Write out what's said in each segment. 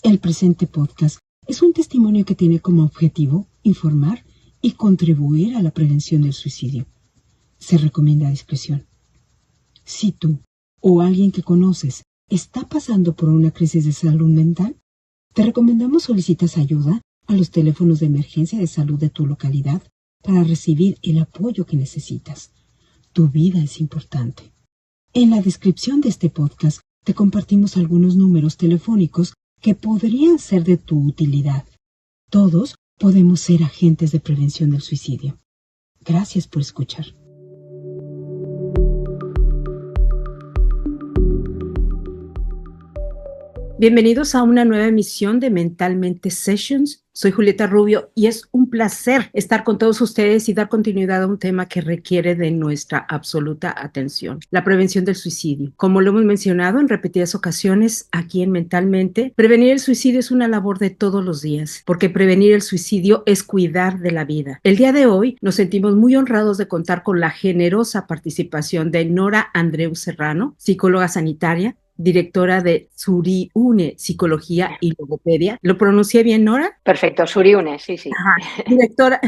El presente podcast es un testimonio que tiene como objetivo informar y contribuir a la prevención del suicidio. Se recomienda discreción. Si tú o alguien que conoces está pasando por una crisis de salud mental, te recomendamos solicitas ayuda a los teléfonos de emergencia de salud de tu localidad para recibir el apoyo que necesitas. Tu vida es importante. En la descripción de este podcast te compartimos algunos números telefónicos que podrían ser de tu utilidad. Todos podemos ser agentes de prevención del suicidio. Gracias por escuchar. Bienvenidos a una nueva emisión de Mentalmente Sessions. Soy Julieta Rubio y es un placer estar con todos ustedes y dar continuidad a un tema que requiere de nuestra absoluta atención, la prevención del suicidio. Como lo hemos mencionado en repetidas ocasiones aquí en Mentalmente, prevenir el suicidio es una labor de todos los días, porque prevenir el suicidio es cuidar de la vida. El día de hoy nos sentimos muy honrados de contar con la generosa participación de Nora Andreu Serrano, psicóloga sanitaria, directora de Suriune Psicología y Logopedia. ¿Lo pronuncié bien, Nora? Perfecto, Suriune, sí. Ajá.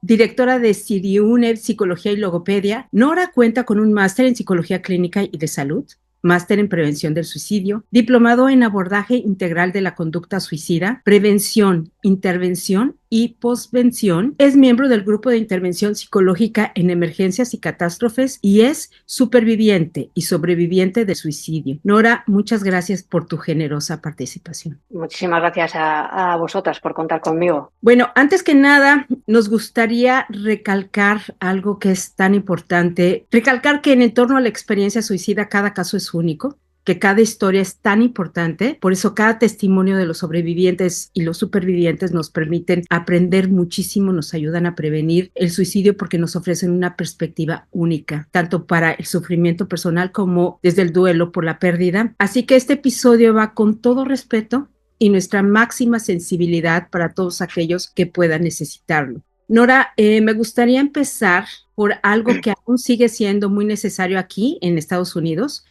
Directora de Suriune Psicología y Logopedia. Nora cuenta con un máster en Psicología Clínica y de Salud, máster en Prevención del Suicidio, diplomado en Abordaje Integral de la Conducta Suicida, Prevención, Intervención y Postvención. Es miembro del Grupo de Intervención Psicológica en Emergencias y Catástrofes y es superviviente y sobreviviente de suicidio. Nora, muchas gracias por tu generosa participación. Muchísimas gracias a vosotras por contar conmigo. Bueno, antes que nada, nos gustaría recalcar algo que es tan importante, recalcar que en torno a la experiencia suicida cada caso es único, que cada historia es tan importante, por eso cada testimonio de los sobrevivientes y los supervivientes nos permiten aprender muchísimo, nos ayudan a prevenir el suicidio porque nos ofrecen una perspectiva única, tanto para el sufrimiento personal como desde el duelo por la pérdida. Así que este episodio va con todo respeto y nuestra máxima sensibilidad para todos aquellos que puedan necesitarlo. Nora, me gustaría empezar por algo que aún sigue siendo muy necesario aquí en Estados Unidos.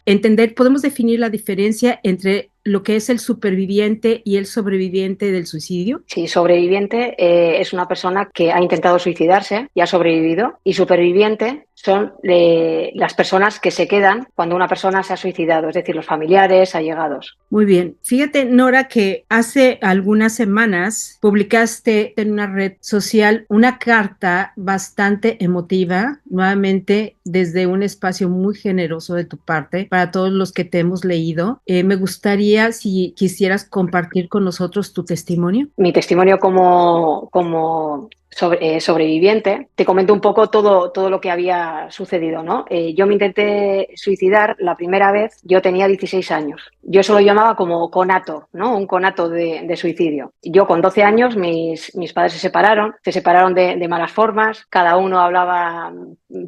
Podemos definir la diferencia entre lo que es el superviviente y el sobreviviente del suicidio. Sí, sobreviviente es una persona que ha intentado suicidarse y ha sobrevivido, y superviviente son las personas que se quedan cuando una persona se ha suicidado, es decir, los familiares, allegados. Muy bien. Fíjate, Nora, que hace algunas semanas publicaste en una red social una carta bastante emotiva, nuevamente desde un espacio muy generoso de tu parte para todos los que te hemos leído. Me gustaría si quisieras compartir con nosotros tu testimonio. Mi testimonio como sobreviviente, te comento un poco todo lo que había sucedido, ¿no? Yo me intenté suicidar la primera vez, yo tenía 16 años. Yo eso lo llamaba como conato, ¿no? Un conato de suicidio. Yo con 12 años, mis padres se separaron de malas formas, cada uno hablaba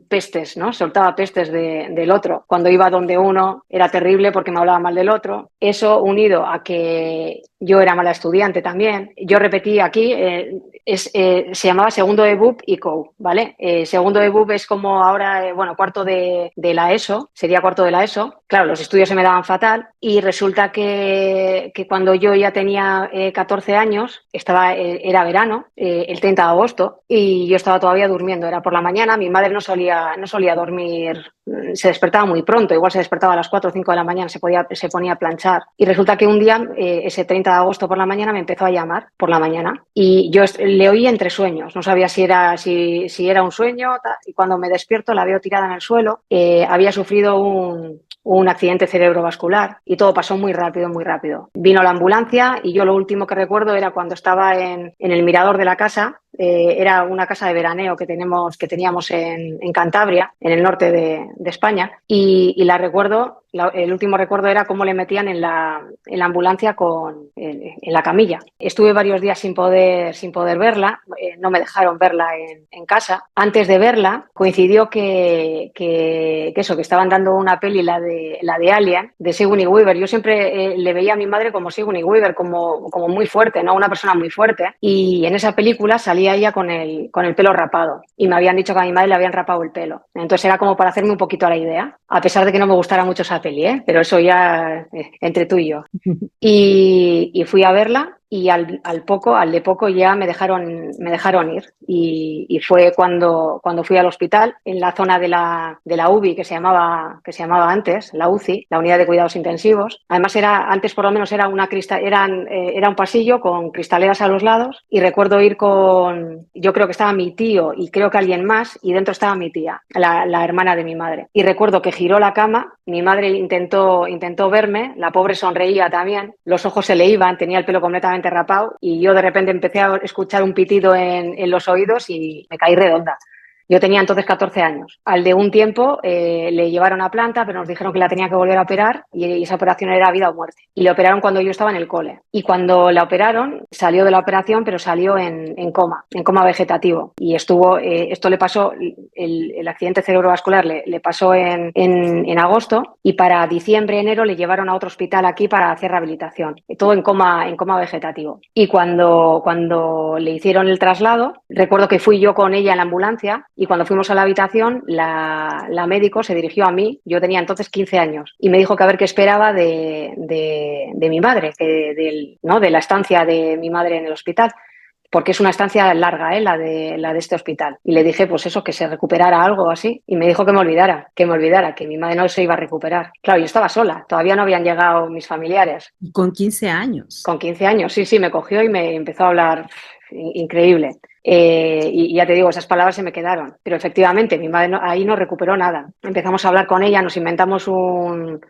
pestes, ¿no? Soltaba pestes del otro. Cuando iba donde uno era terrible porque me hablaba mal del otro. Eso unido a que yo era mala estudiante también. Yo repetí aquí, se llamaba segundo de BUP y CO, ¿vale? Segundo de BUP es como ahora, cuarto de la ESO, sería cuarto de la ESO. Claro, los estudios se me daban fatal y resulta que cuando yo ya tenía 14 años, era verano, el 30 de agosto, y yo estaba todavía durmiendo, era por la mañana, mi madre no solía dormir, se despertaba muy pronto, igual se despertaba a las 4 o 5 de la mañana, se ponía a planchar. Y resulta que un día, ese 30 de agosto por la mañana, me empezó a llamar por la mañana y yo le oí entre sueños, no sabía si era un sueño, y cuando me despierto la veo tirada en el suelo. Había sufrido un accidente cerebrovascular y todo pasó muy rápido, muy rápido. Vino la ambulancia y yo lo último que recuerdo era cuando estaba en el mirador de la casa. Era una casa de veraneo que teníamos en Cantabria, en el norte de España, y la recuerdo. El último recuerdo era cómo le metían en la ambulancia en la camilla. Estuve varios días sin poder verla, no me dejaron verla en casa. Antes de verla coincidió que estaban dando una peli, la de Alien, de Sigourney Weaver. Yo siempre le veía a mi madre como Sigourney Weaver, como muy fuerte, ¿no? Una persona muy fuerte. Y en esa película salía veía ella con el pelo rapado y me habían dicho que a mi madre le habían rapado el pelo. Entonces era como para hacerme un poquito a la idea, a pesar de que no me gustara mucho esa peli, ¿eh? Pero eso ya entre tú y yo. Y fui a verla y al de poco ya me dejaron ir. Y fue cuando fui al hospital, en la zona de la UBI, que se llamaba antes, la UCI, la Unidad de Cuidados Intensivos. Además, antes por lo menos era un pasillo con cristaleras a los lados, y recuerdo ir yo creo que estaba mi tío y creo que alguien más, y dentro estaba mi tía, la hermana de mi madre. Y recuerdo que giró la cama, mi madre intentó verme, la pobre sonreía también, los ojos se le iban, tenía el pelo completamente rapado, y yo de repente empecé a escuchar un pitido en los oídos y me caí redonda. Yo tenía entonces 14 años. Al de un tiempo le llevaron a planta, pero nos dijeron que la tenía que volver a operar, y esa operación era vida o muerte. Y le operaron cuando yo estaba en el cole. Y cuando la operaron, salió de la operación, pero salió en coma vegetativo. Y esto le pasó, el accidente cerebrovascular le pasó en agosto, y para diciembre, enero le llevaron a otro hospital aquí para hacer rehabilitación. Todo en coma vegetativo. Y cuando le hicieron el traslado, recuerdo que fui yo con ella en la ambulancia. Y cuando fuimos a la habitación, la médico se dirigió a mí, yo tenía entonces 15 años, y me dijo que a ver qué esperaba de mi madre, de la estancia de mi madre en el hospital, porque es una estancia larga, la de este hospital. Y le dije, pues eso, que se recuperara algo así. Y me dijo que me olvidara, que mi madre no se iba a recuperar. Claro, yo estaba sola, todavía no habían llegado mis familiares. Con 15 años. Con 15 años, sí, me cogió y me empezó a hablar increíble. Y ya te digo, esas palabras se me quedaron. Pero efectivamente, mi madre ahí no recuperó nada. Empezamos a hablar con ella, nos inventamos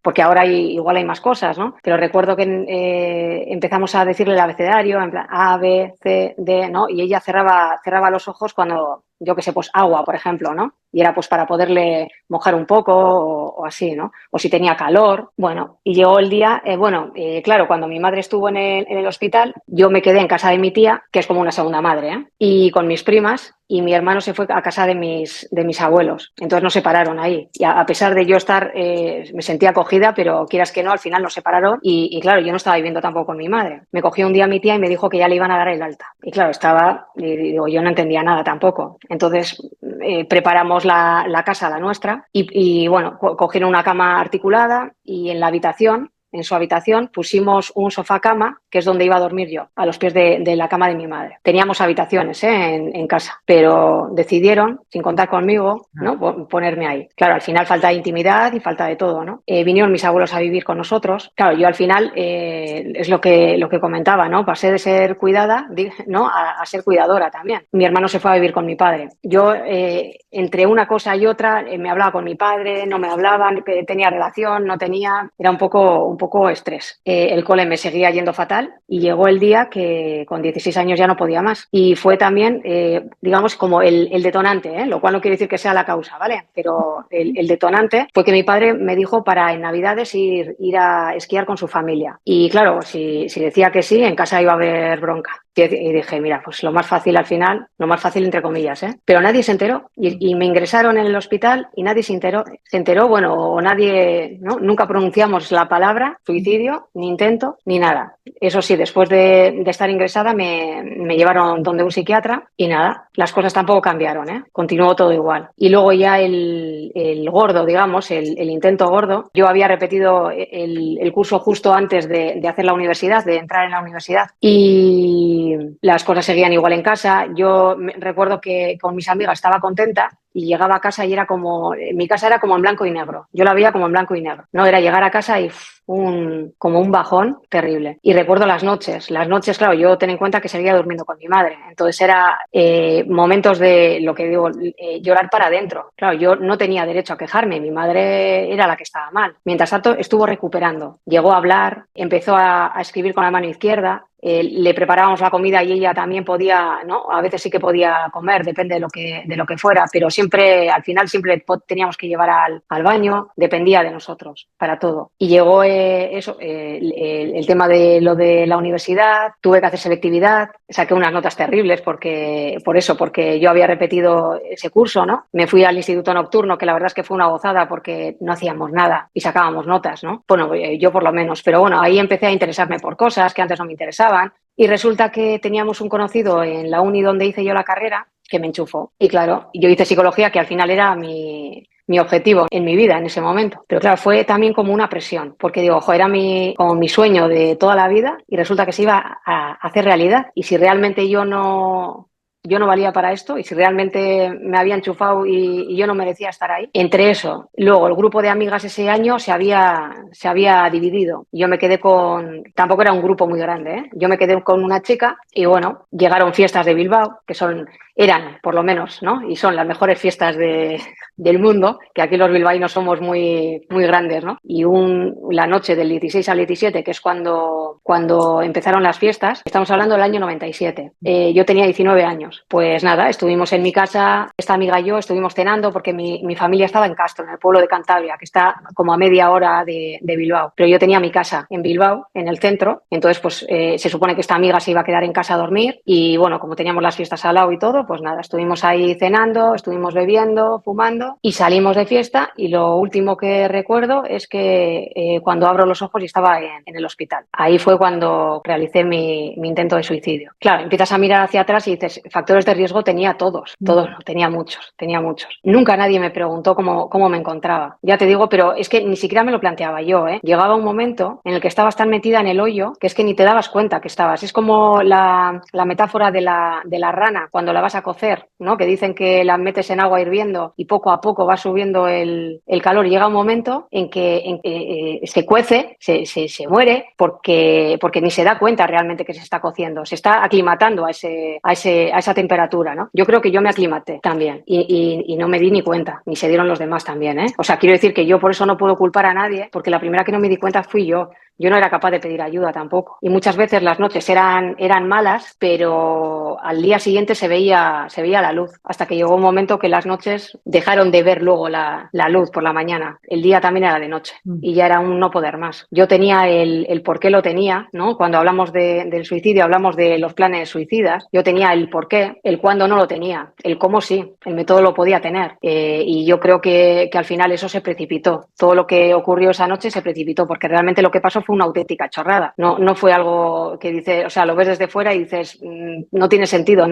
porque ahora igual hay más cosas, ¿no? Pero recuerdo que empezamos a decirle el abecedario, en plan A, B, C, D, ¿no? Y ella cerraba los ojos cuando, yo qué sé, pues agua, por ejemplo, ¿no? Y era pues para poderle mojar un poco o así, ¿no? O si tenía calor. Bueno, y llegó el día, claro, cuando mi madre estuvo en el hospital, yo me quedé en casa de mi tía, que es como una segunda madre, ¿eh? Y con mis primas, y mi hermano se fue a casa de mis abuelos. Entonces nos separaron ahí. Y a pesar de yo estar, me sentía acogida, pero quieras que no, al final nos separaron. Y claro, yo no estaba viviendo tampoco con mi madre. Me cogió un día mi tía y me dijo que ya le iban a dar el alta. Y claro, yo no entendía nada tampoco. Entonces preparamos la casa, la nuestra, y bueno, cogieron una cama articulada, y en su habitación pusimos un sofá cama, que es donde iba a dormir yo, a los pies de la cama de mi madre. Teníamos habitaciones en casa, pero decidieron, sin contar conmigo, ¿no?, ponerme ahí. Claro, al final falta de intimidad y falta de todo, ¿no? Vinieron mis abuelos a vivir con nosotros. Claro, yo al final, es lo que comentaba, ¿no? Pasé de ser cuidada, ¿no?, a ser cuidadora también. Mi hermano se fue a vivir con mi padre. Yo, entre una cosa y otra, me hablaba con mi padre, no me hablaban, tenía relación, no tenía, era un poco estrés. El cole me seguía yendo fatal, y llegó el día que con 16 años ya no podía más. Y fue también, digamos, como el detonante, lo cual no quiere decir que sea la causa, ¿vale? Pero el detonante fue que mi padre me dijo para en Navidades ir a esquiar con su familia. Y claro, si decía que sí, en casa iba a haber bronca. Y dije, mira, pues lo más fácil al final, lo más fácil entre comillas, ¿eh? Pero nadie se enteró, y me ingresaron en el hospital y nadie se enteró, bueno, o nadie, ¿no? Nunca pronunciamos la palabra suicidio, ni intento, ni nada. Eso sí, después de estar ingresada me llevaron donde un psiquiatra, y nada, las cosas tampoco cambiaron, ¿eh? Continuó todo igual. Y luego ya el gordo, digamos, el intento gordo, yo había repetido el curso justo antes de hacer la universidad, de entrar en la universidad, y las cosas seguían igual en casa. Yo recuerdo que con mis amigas estaba contenta, y llegaba a casa y mi casa era como en blanco y negro. Yo la veía como en blanco y negro. No, era llegar a casa y como un bajón terrible. Y recuerdo las noches, claro, yo ten en cuenta que seguía durmiendo con mi madre. Entonces era momentos de, lo que digo, llorar para adentro. Claro, yo no tenía derecho a quejarme, mi madre era la que estaba mal. Mientras tanto, estuvo recuperando. Llegó a hablar, empezó a escribir con la mano izquierda. Le preparábamos la comida y ella también podía, ¿no? A veces sí que podía comer, depende de lo que fuera, pero siempre, al final siempre teníamos que llevar al baño, dependía de nosotros para todo. Y llegó el tema de lo de la universidad, tuve que hacer selectividad, saqué unas notas terribles porque yo había repetido ese curso, ¿no? Me fui al instituto nocturno, que la verdad es que fue una gozada porque no hacíamos nada y sacábamos notas, ¿no? Bueno, yo por lo menos, pero bueno, ahí empecé a interesarme por cosas que antes no me interesaban. Y resulta que teníamos un conocido en la uni donde hice yo la carrera que me enchufó. Y claro, yo hice psicología, que al final era mi objetivo en mi vida en ese momento. Pero claro, fue también como una presión, porque digo, ojo, era como mi sueño de toda la vida y resulta que se iba a hacer realidad. Y si realmente yo no valía para esto y si realmente me había enchufado y yo no merecía estar ahí. Entre eso, luego el grupo de amigas ese año se había dividido. Yo me quedé tampoco era un grupo muy grande, ¿eh? Yo me quedé con una chica y bueno, llegaron fiestas de Bilbao, que eran por lo menos, ¿no? Y son las mejores fiestas del mundo, que aquí los bilbaínos somos muy, muy grandes, ¿no? Y la noche del 16 al 17, que es cuando empezaron las fiestas, estamos hablando del año 97. Yo tenía 19 años. Pues nada, estuvimos en mi casa, esta amiga y yo estuvimos cenando porque mi familia estaba en Castro, en el pueblo de Cantabria, que está como a media hora de Bilbao. Pero yo tenía mi casa en Bilbao, en el centro, entonces pues se supone que esta amiga se iba a quedar en casa a dormir y bueno, como teníamos las fiestas al lado y todo, pues nada, estuvimos ahí cenando, estuvimos bebiendo, fumando y salimos de fiesta y lo último que recuerdo es que cuando abro los ojos y estaba en el hospital. Ahí fue cuando realicé mi intento de suicidio. Claro, empiezas a mirar hacia atrás y dices, factores de riesgo tenía todos, no, tenía muchos. Nunca nadie me preguntó cómo me encontraba. Ya te digo, pero es que ni siquiera me lo planteaba yo, ¿eh? Llegaba un momento en el que estabas tan metida en el hoyo que es que ni te dabas cuenta que estabas. Es como la metáfora de la rana cuando la vas a cocer, ¿no? Que dicen que la metes en agua hirviendo y poco a poco va subiendo el calor. Llega un momento en que se cuece, se muere porque ni se da cuenta realmente que se está cociendo. Se está aclimatando a esa temperatura, ¿no? Yo creo que yo me aclimaté también y no me di ni cuenta, ni se dieron los demás también, ¿eh? O sea, quiero decir que yo por eso no puedo culpar a nadie, porque la primera que no me di cuenta fui yo. Yo no era capaz de pedir ayuda tampoco. Y muchas veces las noches eran malas, pero al día siguiente se veía la luz. Hasta que llegó un momento que las noches dejaron de ver luego la luz por la mañana. El día también era de noche y ya era un no poder más. Yo tenía el por qué lo tenía, ¿no? Cuando hablamos del suicidio, hablamos de los planes suicidas. Yo tenía el por qué, el cuándo no lo tenía, el cómo sí, el método lo podía tener. Y yo creo que al final eso se precipitó. Todo lo que ocurrió esa noche se precipitó porque realmente lo que pasó fue una auténtica chorrada. No fue algo que dices, o sea, lo ves desde fuera y dices, no tiene sentido,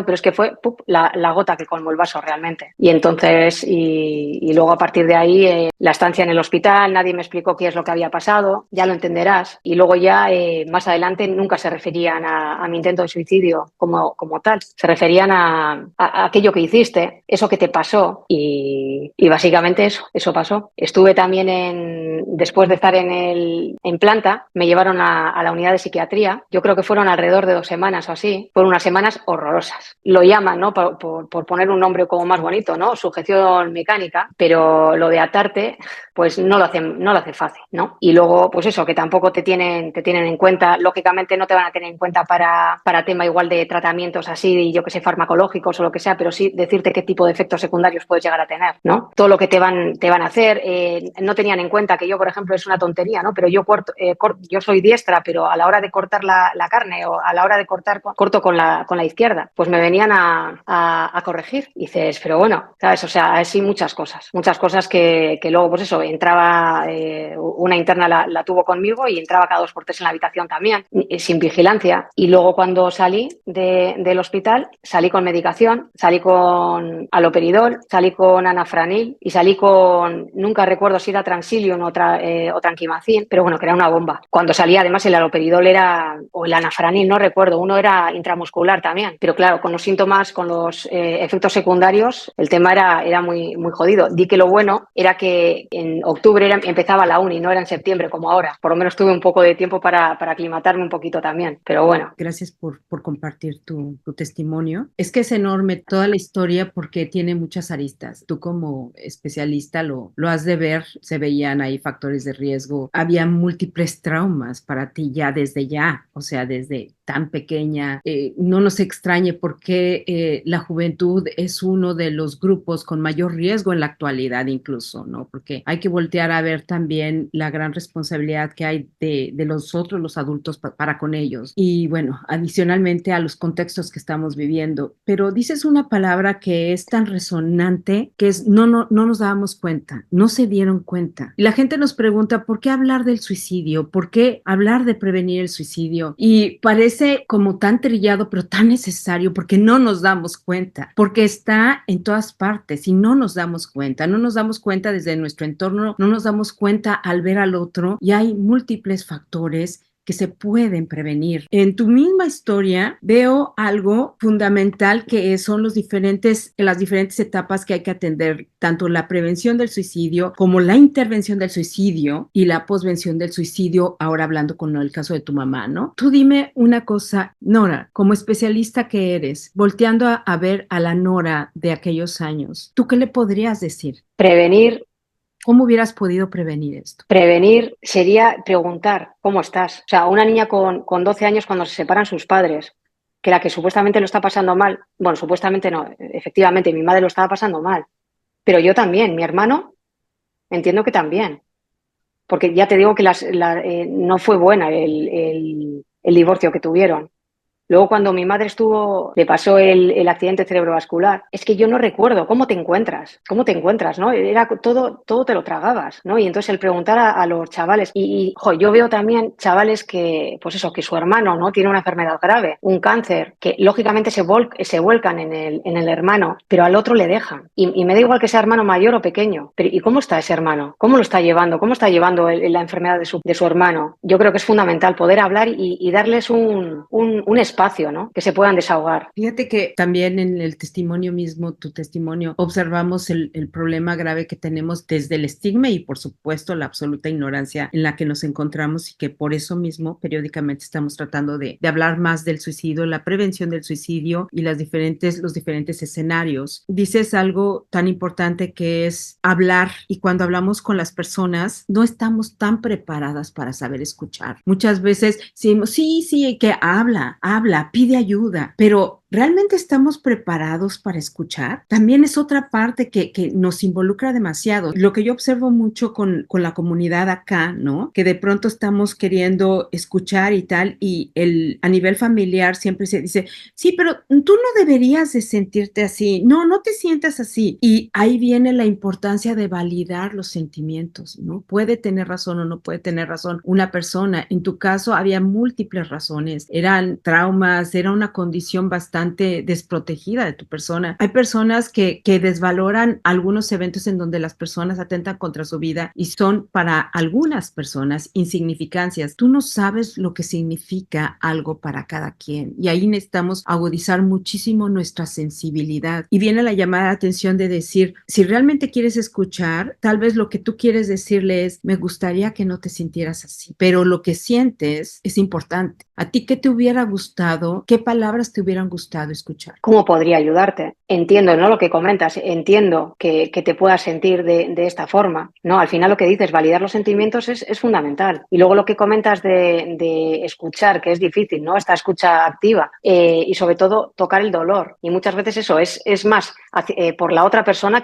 pero es que fue la gota que colmó el vaso realmente. Y entonces, y luego a partir de ahí, la estancia en el hospital, nadie me explicó qué es lo que había pasado, ya lo entenderás. Y luego ya, más adelante, nunca se referían a mi intento de suicidio como tal. Se referían a aquello que hiciste, eso que te pasó y básicamente eso pasó. Estuve también después de estar en planta, me llevaron a la unidad de psiquiatría. Yo creo que fueron alrededor de 2 semanas o así. Fueron unas semanas horrorosas. Lo llaman, ¿no? Por poner un nombre como más bonito, ¿no? Sujeción mecánica, pero lo de atarte, pues no lo hace fácil, ¿no? Y luego, pues eso, que tampoco te tienen en cuenta. Lógicamente no te van a tener en cuenta para tema igual de tratamientos así, yo que sé, farmacológicos o lo que sea, pero sí decirte qué tipo de efectos secundarios puedes llegar a tener, ¿no? Todo lo que te van a hacer. No tenían en cuenta que yo, por ejemplo, es una tontería, ¿no? Pero yo yo soy diestra, pero a la hora de cortar la carne o a la hora de corto con la izquierda, pues me venían a corregir. Y dices, pero bueno, ¿sabes? O sea, así muchas cosas que luego, pues eso, entraba una interna la tuvo conmigo y entraba cada 2 por 3 en la habitación también, sin vigilancia. Y luego cuando salí del hospital, salí con medicación, salí con aloperidol, salí con anafranil y salí nunca recuerdo si era Transilium o Tranquimacin, pero bueno, que era una bomba. Cuando salía, además, el aloperidol o el anafranil, no recuerdo, uno era intramuscular también, pero claro, con los síntomas, con los efectos secundarios, el tema era muy, muy jodido. Di que lo bueno era que en octubre empezaba la uni, no era en septiembre como ahora. Por lo menos tuve un poco de tiempo para aclimatarme un poquito también, pero bueno. Gracias por compartir tu testimonio. Es que es enorme toda la historia porque tiene muchas aristas. Tú como especialista lo has de ver, se veían ahí factores de riesgo, había múltiples traumas para ti desde ya, o sea, desde tan pequeña. No nos extrañe porque la juventud es uno de los grupos con mayor riesgo en la actualidad incluso, ¿no? Porque hay que voltear a ver también la gran responsabilidad que hay de nosotros los adultos para con ellos. Y bueno, adicionalmente a los contextos que estamos viviendo. Pero dices una palabra que es tan resonante que es no nos dábamos cuenta, no se dieron cuenta. Y la gente nos pregunta, ¿por qué hablar del suicidio? ¿Por qué hablar de prevenir el suicidio? Y parece parece como tan trillado, pero tan necesario porque no nos damos cuenta, porque está en todas partes y no nos damos cuenta, no nos damos cuenta desde nuestro entorno, no nos damos cuenta al ver al otro y hay múltiples factores que se pueden prevenir. En tu misma historia veo algo fundamental que son las diferentes etapas que hay que atender, tanto la prevención del suicidio como la intervención del suicidio y la posvención del suicidio, ahora hablando con el caso de tu mamá, ¿no? Tú dime una cosa, Nora, como especialista que eres, volteando a ver a la Nora de aquellos años, ¿tú qué le podrías decir? Prevenir. ¿Cómo hubieras podido prevenir esto? Prevenir sería preguntar, ¿cómo estás? O sea, una niña con 12 años cuando se separan sus padres, que la que supuestamente lo está pasando mal, bueno, supuestamente no, efectivamente mi madre lo estaba pasando mal, pero yo también, mi hermano, entiendo que también, porque ya te digo que no fue buena el divorcio que tuvieron. Luego, cuando mi madre le pasó el accidente cerebrovascular, es que yo no recuerdo cómo te encuentras, ¿no? Era todo te lo tragabas, ¿no? Y entonces el preguntar a los chavales, yo veo también chavales que, pues eso, que su hermano, ¿no? Tiene una enfermedad grave, un cáncer, que lógicamente se vuelcan en el hermano, pero al otro le dejan. Y me da igual que sea hermano mayor o pequeño, pero ¿y cómo está ese hermano? ¿Cómo lo está llevando? ¿Cómo está llevando la enfermedad de su hermano? Yo creo que es fundamental poder hablar y darles un espacio, ¿no? Que se puedan desahogar. Fíjate que también en el testimonio mismo, tu testimonio, observamos el problema grave que tenemos desde el estigma y por supuesto la absoluta ignorancia en la que nos encontramos y que por eso mismo periódicamente estamos tratando de hablar más del suicidio, la prevención del suicidio y los diferentes escenarios. Dices algo tan importante que es hablar, y cuando hablamos con las personas no estamos tan preparadas para saber escuchar. Muchas veces decimos, sí, que habla, pide ayuda, pero ¿realmente estamos preparados para escuchar? También es otra parte que nos involucra demasiado. Lo que yo observo mucho con la comunidad acá, ¿no? Que de pronto estamos queriendo escuchar y tal, y a nivel familiar siempre se dice, sí, pero tú no deberías de sentirte así, no te sientas así. Y ahí viene la importancia de validar los sentimientos, ¿no? Puede tener razón o no puede tener razón una persona. En tu caso había múltiples razones, eran traumas, era una condición bastante desprotegida de tu persona. Hay personas que desvaloran algunos eventos en donde las personas atentan contra su vida y son para algunas personas insignificancias. Tú no sabes lo que significa algo para cada quien y ahí necesitamos agudizar muchísimo nuestra sensibilidad. Y viene la llamada de atención de decir, si realmente quieres escuchar, tal vez lo que tú quieres decirle es, me gustaría que no te sintieras así, pero lo que sientes es importante. ¿A ti qué te hubiera gustado? ¿Qué palabras te hubieran gustado escuchar? ¿Cómo podría ayudarte? Entiendo, ¿no? Lo que comentas, entiendo que te puedas sentir de esta forma, ¿no? Al final lo que dices, validar los sentimientos es fundamental. Y luego lo que comentas de escuchar, que es difícil, ¿no? Esta escucha activa y sobre todo tocar el dolor. Y muchas veces eso es más por la otra persona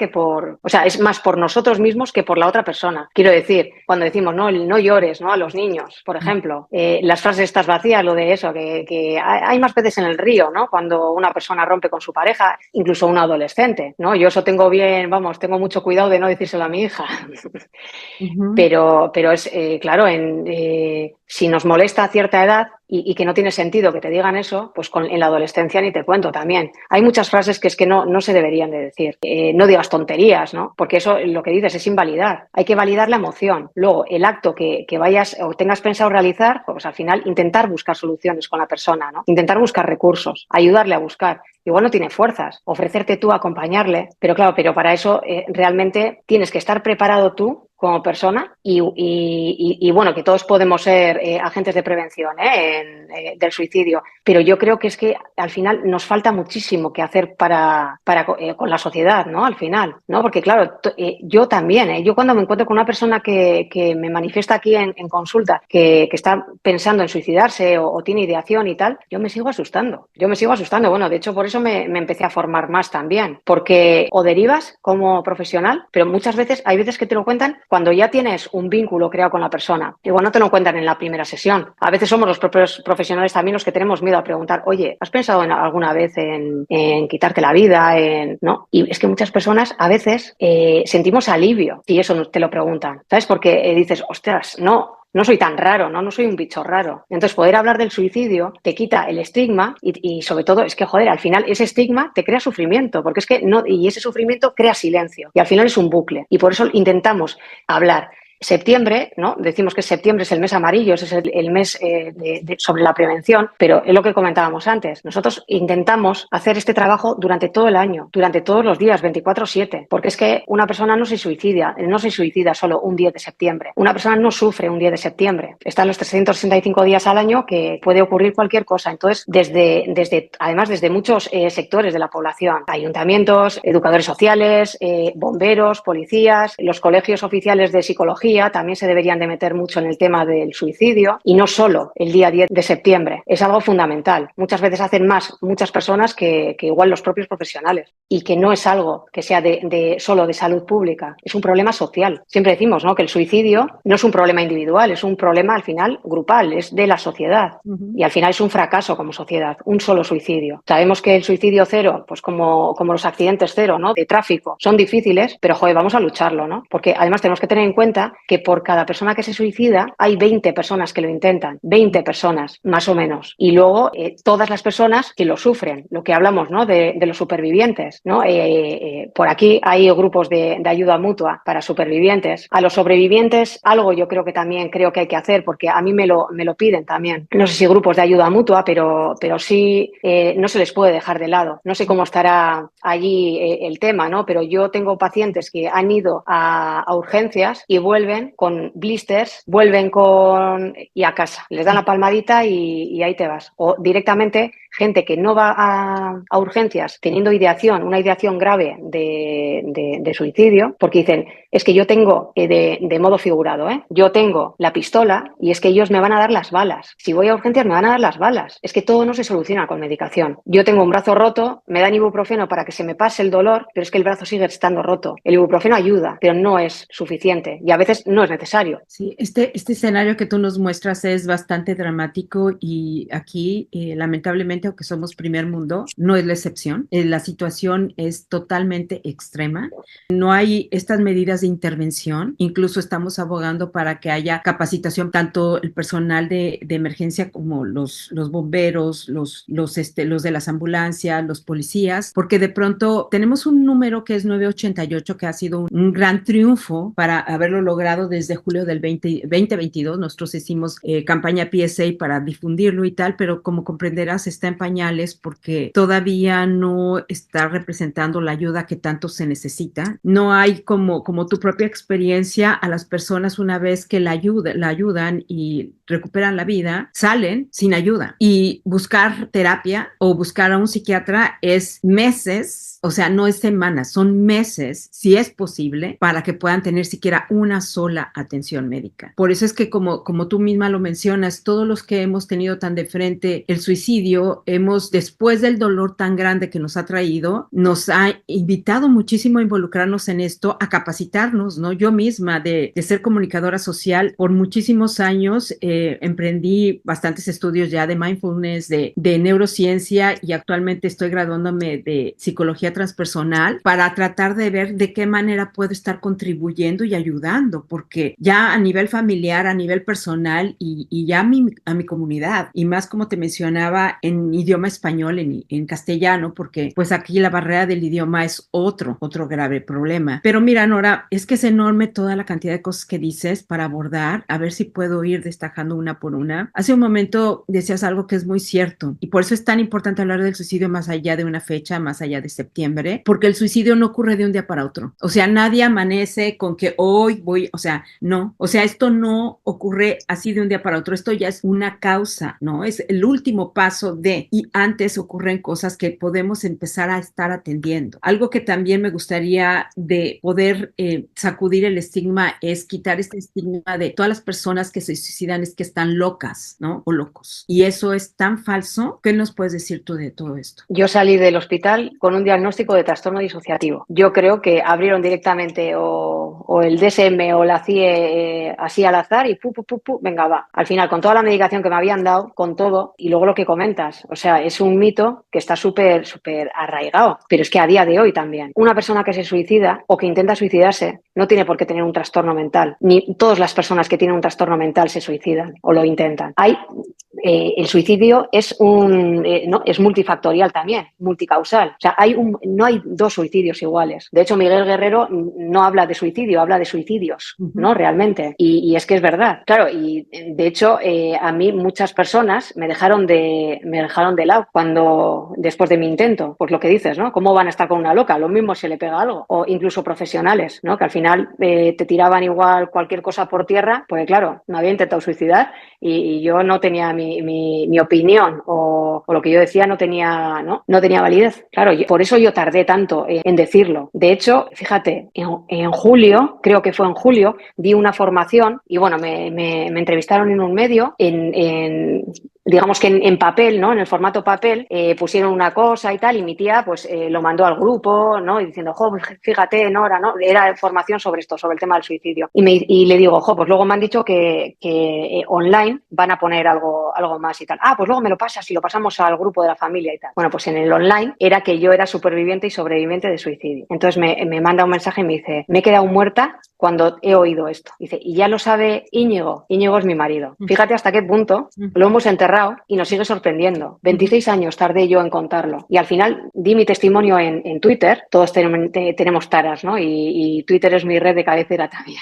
es más por nosotros mismos que por la otra persona. Quiero decir, cuando decimos, no llores, ¿no? A los niños, por ejemplo, las frases estas vacías, lo de eso, que hay más peces en el río, ¿no? Cuando una persona rompe con su pareja, incluso un adolescente, ¿no? Yo eso tengo mucho cuidado de no decírselo a mi hija. Uh-huh. Pero es, claro, si nos molesta a cierta edad y que no tiene sentido que te digan eso, pues en la adolescencia ni te cuento también. Hay muchas frases que es que no se deberían de decir. No digas tonterías, ¿no? Porque eso lo que dices es invalidar. Hay que validar la emoción. Luego, el acto que vayas o tengas pensado realizar, pues al final intentar buscar soluciones con la persona, ¿no? Intentar buscar recursos, ayudarle a buscar. Igual no tiene fuerzas, ofrecerte tú a acompañarle, pero claro, para eso realmente tienes que estar preparado tú como persona y bueno, que todos podemos ser agentes de prevención del suicidio, pero yo creo que es que al final nos falta muchísimo que hacer con la sociedad, ¿no? Al final, ¿no? Porque claro, yo también, yo cuando me encuentro con una persona que me manifiesta aquí en consulta que está pensando en suicidarse o tiene ideación y tal, yo me sigo asustando. Bueno, de hecho por eso me empecé a formar más también, porque o derivas como profesional, pero muchas veces hay veces que te lo cuentan cuando ya tienes un vínculo creado con la persona. Igual no te lo cuentan en la primera sesión. A veces somos los propios profesionales también los que tenemos miedo a preguntar, oye, ¿has pensado alguna vez en quitarte la vida? ¿No? Y es que muchas personas a veces sentimos alivio si eso te lo preguntan, ¿sabes? Porque dices, ostras, no, no soy tan raro, ¿no? No soy un bicho raro. Entonces, poder hablar del suicidio te quita el estigma y sobre todo es que, joder, al final ese estigma te crea sufrimiento, porque es que no, y ese sufrimiento crea silencio y al final es un bucle. Y por eso intentamos hablar. Septiembre, ¿no? Decimos que septiembre es el mes amarillo, ese es el mes sobre la prevención, pero es lo que comentábamos antes. Nosotros intentamos hacer este trabajo durante todo el año, durante todos los días, 24/7, porque es que una persona no se suicida solo un 10 de septiembre. Una persona no sufre un 10 de septiembre. Están los 365 días al año que puede ocurrir cualquier cosa. Entonces, además, desde muchos sectores de la población, ayuntamientos, educadores sociales, bomberos, policías, los colegios oficiales de psicología, también se deberían de meter mucho en el tema del suicidio y no solo el día 10 de septiembre. Es algo fundamental. Muchas veces hacen más muchas personas que igual los propios profesionales y que no es algo que sea solo de salud pública. Es un problema social. Siempre decimos, ¿no?, que el suicidio no es un problema individual, es un problema al final grupal, es de la sociedad. Y al final es un fracaso como sociedad, un solo suicidio. Sabemos que el suicidio cero, pues como los accidentes cero, ¿no?, de tráfico, son difíciles, pero joder, vamos a lucharlo, ¿no? Porque además tenemos que tener en cuenta que por cada persona que se suicida hay 20 personas que lo intentan, 20 personas más o menos. Y luego todas las personas que lo sufren, lo que hablamos, ¿no?, de los supervivientes, ¿no? Por aquí hay grupos de ayuda mutua para supervivientes. A los sobrevivientes algo yo creo que hay que hacer, porque a mí me lo piden también. No sé si grupos de ayuda mutua, pero sí no se les puede dejar de lado. No sé cómo estará allí el tema, ¿no? Pero yo tengo pacientes que han ido a urgencias y vuelven con blisters, y a casa. Les dan la palmadita y ahí te vas. O directamente gente que no va a urgencias teniendo una ideación grave de suicidio, porque dicen, es que yo tengo, de modo figurado, yo tengo la pistola y es que ellos me van a dar las balas. Si voy a urgencias me van a dar las balas. Es que todo no se soluciona con medicación. Yo tengo un brazo roto, me dan ibuprofeno para que se me pase el dolor, pero es que el brazo sigue estando roto. El ibuprofeno ayuda, pero no es suficiente y a veces no es necesario. Sí, este escenario que tú nos muestras es bastante dramático y aquí, lamentablemente, aunque somos primer mundo, no es la excepción. La situación es totalmente extrema. No hay estas medidas de intervención. Incluso estamos abogando para que haya capacitación, tanto el personal de emergencia como los bomberos, los de las ambulancias, los policías, porque de pronto tenemos un número que es 988, que ha sido un gran triunfo para haberlo logrado desde julio del 2022. Nosotros hicimos campaña PSA para difundirlo y tal, pero como comprenderás está en pañales porque todavía no está representando la ayuda que tanto se necesita. No hay como tu propia experiencia a las personas una vez que la ayudan y recuperan la vida, salen sin ayuda. Y buscar terapia o buscar a un psiquiatra es meses, o sea, no es semanas, son meses, si es posible, para que puedan tener siquiera una sola atención médica. Por eso es que como tú misma lo mencionas, todos los que hemos tenido tan de frente el suicidio, después del dolor tan grande que nos ha traído, nos ha invitado muchísimo a involucrarnos en esto, a capacitarnos, ¿no? Yo misma, de ser comunicadora social, por muchísimos años emprendí bastantes estudios ya de mindfulness, de neurociencia, y actualmente estoy graduándome de psicología transpersonal para tratar de ver de qué manera puedo estar contribuyendo y ayudando, porque ya a nivel familiar, a nivel personal y ya a mi comunidad, y más como te mencionaba en idioma español, en castellano, porque pues aquí la barrera del idioma es otro grave problema. Pero mira, Nora, es que es enorme toda la cantidad de cosas que dices para abordar, a ver si puedo ir destacando una por una. Hace un momento decías algo que es muy cierto, y por eso es tan importante hablar del suicidio más allá de una fecha, más allá de septiembre, porque el suicidio no ocurre de un día para otro. O sea, nadie amanece con que hoy voy, o sea, no. O sea, esto no ocurre así de un día para otro, esto ya es una causa, ¿no? Es el último paso y antes ocurren cosas que podemos empezar a estar atendiendo. Algo que también me gustaría de poder sacudir el estigma es quitar este estigma de todas las personas que se suicidan es que están locas, ¿no? O locos. Y eso es tan falso. ¿Qué nos puedes decir tú de todo esto? Yo salí del hospital con un diagnóstico diagnóstico de trastorno disociativo. Yo creo que abrieron directamente o el DSM o la CIE así al azar y venga, va. Al final, con toda la medicación que me habían dado, con todo, y luego lo que comentas, o sea, es un mito que está súper arraigado, pero es que a día de hoy también, una persona que se suicida o que intenta suicidarse no tiene por qué tener un trastorno mental, ni todas las personas que tienen un trastorno mental se suicidan o lo intentan. El suicidio es es multifactorial también, multicausal. O sea, no hay dos suicidios iguales. De hecho, Miguel Guerrero no habla de suicidio, habla de suicidios, ¿no? Realmente. Y es que es verdad. Claro, y de hecho, a mí muchas personas me dejaron de lado después de mi intento. Pues lo que dices, ¿no? ¿Cómo van a estar con una loca? Lo mismo se le pega algo. O incluso profesionales, ¿no? Que al final te tiraban igual cualquier cosa por tierra, pues claro, me había intentado suicidar y yo no tenía mi opinión o lo que yo decía no tenía validez. Claro, por eso yo tardé tanto en decirlo. De hecho, fíjate, en julio, creo que fue en julio, di una formación y bueno, me entrevistaron en un medio digamos que en papel, ¿no? En el formato papel, pusieron una cosa y tal, y mi tía, pues, lo mandó al grupo, ¿no? Y diciendo, jo, pues, fíjate, Nora, ¿no? Era formación sobre esto, sobre el tema del suicidio. Y le digo, jo, pues luego me han dicho que online van a poner algo más y tal. Ah, pues luego me lo pasas y lo pasamos al grupo de la familia y tal. Bueno, pues en el online era que yo era superviviente y sobreviviente de suicidio. Entonces me manda un mensaje y me dice, me he quedado muerta cuando he oído esto. Dice, y ya lo sabe Íñigo. Íñigo es mi marido. Fíjate hasta qué punto lo hemos enterrado y nos sigue sorprendiendo. 26 años tardé yo en contarlo. Y al final di mi testimonio en Twitter. Todos tenemos taras, ¿no? Y Twitter es mi red de cabecera también.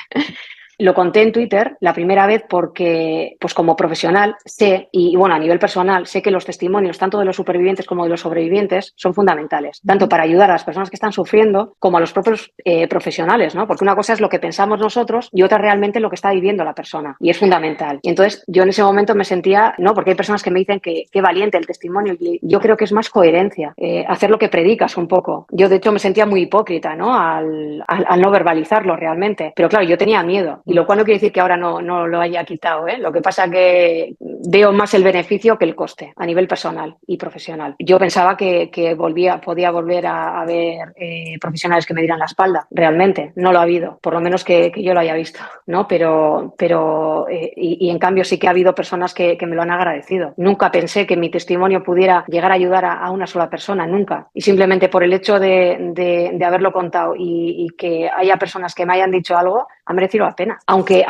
Lo conté en Twitter la primera vez porque, pues como profesional, sé, y bueno, a nivel personal, sé que los testimonios, tanto de los supervivientes como de los sobrevivientes, son fundamentales, tanto para ayudar a las personas que están sufriendo como a los propios profesionales, ¿no? Porque una cosa es lo que pensamos nosotros y otra realmente lo que está viviendo la persona, y es fundamental. Y entonces yo en ese momento me sentía, ¿no? Porque hay personas que me dicen que qué valiente el testimonio, y yo creo que es más coherencia, hacer lo que predicas un poco. Yo, de hecho, me sentía muy hipócrita, ¿no? Al no verbalizarlo realmente, pero claro, yo tenía miedo. Y lo cual no quiere decir que ahora no lo haya quitado, ¿eh? Lo que pasa que veo más el beneficio que el coste a nivel personal y profesional. Yo pensaba que podía volver a haber profesionales que me dieran la espalda. Realmente no lo ha habido, por lo menos que yo lo haya visto, ¿no? Pero en cambio sí que ha habido personas que me lo han agradecido. Nunca pensé que mi testimonio pudiera llegar a ayudar a una sola persona, nunca. Y simplemente por el hecho de haberlo contado y que haya personas que me hayan dicho algo, ha merecido la pena. Aunque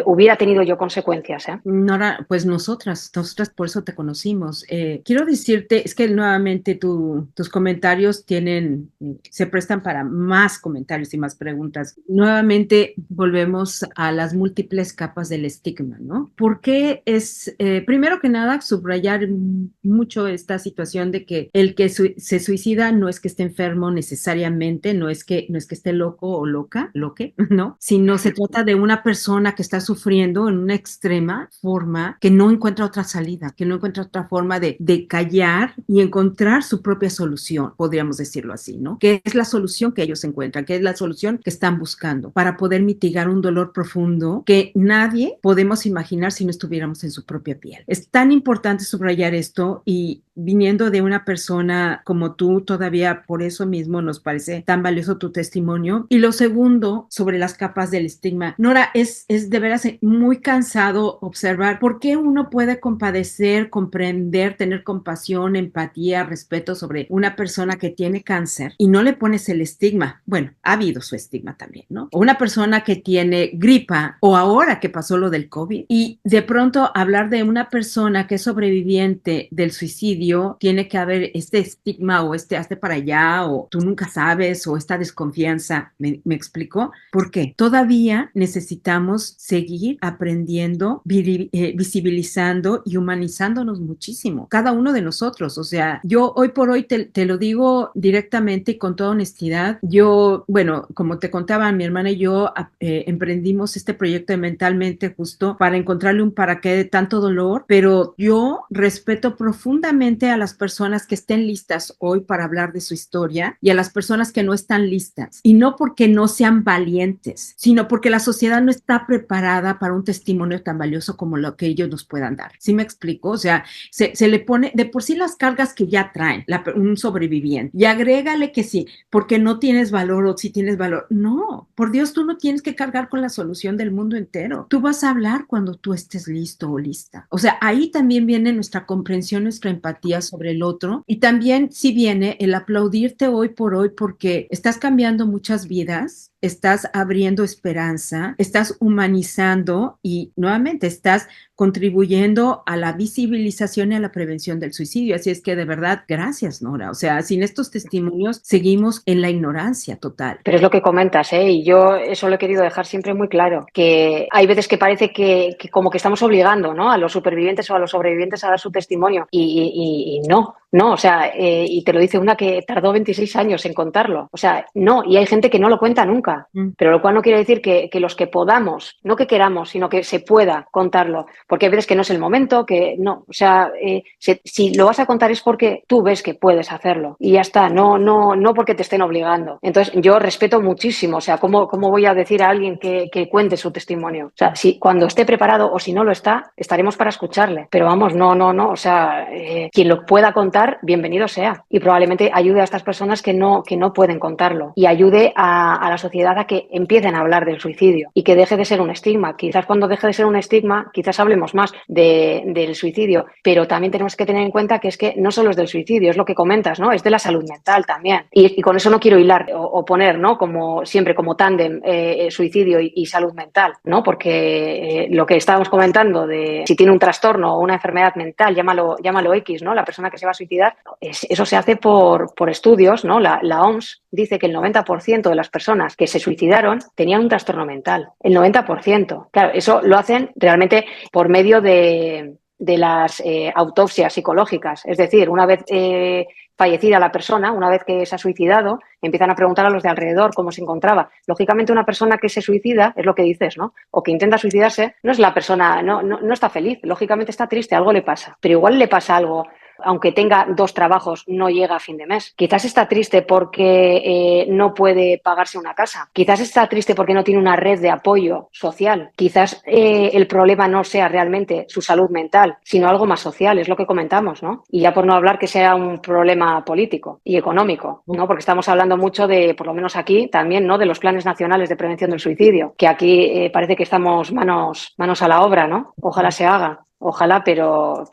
hubiera tenido yo consecuencias, ¿eh? Nora, pues nosotras por eso te conocimos. Quiero decirte, es que nuevamente tus comentarios se prestan para más comentarios y más preguntas. Nuevamente volvemos a las múltiples capas del estigma, ¿no? ¿Por qué primero que nada, subrayar mucho esta situación de que el que se suicida no es que esté enfermo necesariamente, no es que esté loco o loca, ¿no? Sino se trata de una persona que está sufriendo en una extrema forma, que no encuentra otra salida, que no encuentra otra forma de callar y encontrar su propia solución, podríamos decirlo así, ¿no? ¿Qué es la solución que ellos encuentran? ¿Qué es la solución que están buscando para poder mitigar un dolor profundo que nadie podemos imaginar si no estuviéramos en su propia piel? Es tan importante subrayar esto, y viniendo de una persona como tú, todavía por eso mismo nos parece tan valioso tu testimonio. Y lo segundo, sobre las capas del estigma. Nora, es de veras muy cansado observar por qué uno puede compadecer, comprender, tener compasión, empatía, respeto sobre una persona que tiene cáncer y no le pones el estigma. Bueno, ha habido su estigma también, ¿no? O una persona que tiene gripa, o ahora que pasó lo del COVID, y de pronto hablar de una persona que es sobreviviente del suicidio, tiene que haber este estigma o hazte para allá, o tú nunca sabes, o esta desconfianza. ¿Me explico? ¿Por qué? Todavía necesitamos seguir aprendiendo, visibilizando y humanizándonos muchísimo, cada uno de nosotros. O sea, yo hoy por hoy te lo digo directamente y con toda honestidad. Yo, bueno, como te contaba, mi hermana y yo emprendimos este proyecto de Mentalmente, justo para encontrarle un para qué de tanto dolor, pero yo respeto profundamente profundamente a las personas que estén listas hoy para hablar de su historia y a las personas que no están listas. Y no porque no sean valientes, sino porque la sociedad no está preparada para un testimonio tan valioso como lo que ellos nos puedan dar. ¿Sí me explico? O sea, se le pone de por sí las cargas que ya traen un sobreviviente y agrégale que sí, porque no tienes valor o si tienes valor. No, por Dios, tú no tienes que cargar con la solución del mundo entero. Tú vas a hablar cuando tú estés listo o lista. O sea, ahí también viene nuestra comprensión, nuestra empatía sobre el otro y también sí viene el aplaudirte hoy por hoy porque estás cambiando muchas vidas, estás abriendo esperanza, estás humanizando y nuevamente estás contribuyendo a la visibilización y a la prevención del suicidio. Así es que de verdad, gracias, Nora. O sea, sin estos testimonios seguimos en la ignorancia total. Pero es lo que comentas, ¿eh? Y yo eso lo he querido dejar siempre muy claro, que hay veces que parece que como que estamos obligando, ¿no?, a los supervivientes o a los sobrevivientes a dar su testimonio y no. No, o sea, y te lo dice una que tardó 26 años en contarlo. O sea, no, y hay gente que no lo cuenta nunca. Pero lo cual no quiere decir que los que podamos, no que queramos, sino que se pueda contarlo. Porque hay veces que no es el momento, que no. O sea, si lo vas a contar es porque tú ves que puedes hacerlo. Y ya está, no porque te estén obligando. Entonces, yo respeto muchísimo. O sea, ¿cómo voy a decir a alguien que cuente su testimonio? O sea, si cuando esté preparado o si no lo está, estaremos para escucharle. Pero vamos, no. O sea, quien lo pueda contar, bienvenido sea, y probablemente ayude a estas personas que no pueden contarlo y ayude a la sociedad a que empiecen a hablar del suicidio y que deje de ser un estigma. Quizás cuando deje de ser un estigma, quizás hablemos más del suicidio, pero también tenemos que tener en cuenta que es que no solo es del suicidio, es lo que comentas, ¿no? Es de la salud mental también. Y con eso no quiero hilar o poner, ¿no?, como siempre, como tándem, suicidio y salud mental, ¿no? Porque lo que estábamos comentando de si tiene un trastorno o una enfermedad mental, llámalo X, ¿no?, la persona que se va a suicidar, eso se hace por estudios, ¿no? La OMS dice que el 90% de las personas que se suicidaron tenían un trastorno mental. El 90%. Claro, eso lo hacen realmente por medio de las autopsias psicológicas. Es decir, una vez fallecida la persona, una vez que se ha suicidado, empiezan a preguntar a los de alrededor cómo se encontraba. Lógicamente, una persona que se suicida, es lo que dices, ¿no?, o que intenta suicidarse, no es la persona, no está feliz, lógicamente está triste, algo le pasa, pero igual le pasa algo. Aunque tenga 2 trabajos, no llega a fin de mes. Quizás está triste porque no puede pagarse una casa. Quizás está triste porque no tiene una red de apoyo social. Quizás el problema no sea realmente su salud mental, sino algo más social, es lo que comentamos, ¿no? Y ya por no hablar que sea un problema político y económico, ¿no? Porque estamos hablando mucho de, por lo menos aquí también, ¿no?, de los planes nacionales de prevención del suicidio, que aquí parece que estamos manos a la obra, ¿no? Ojalá se haga. Ojalá, pero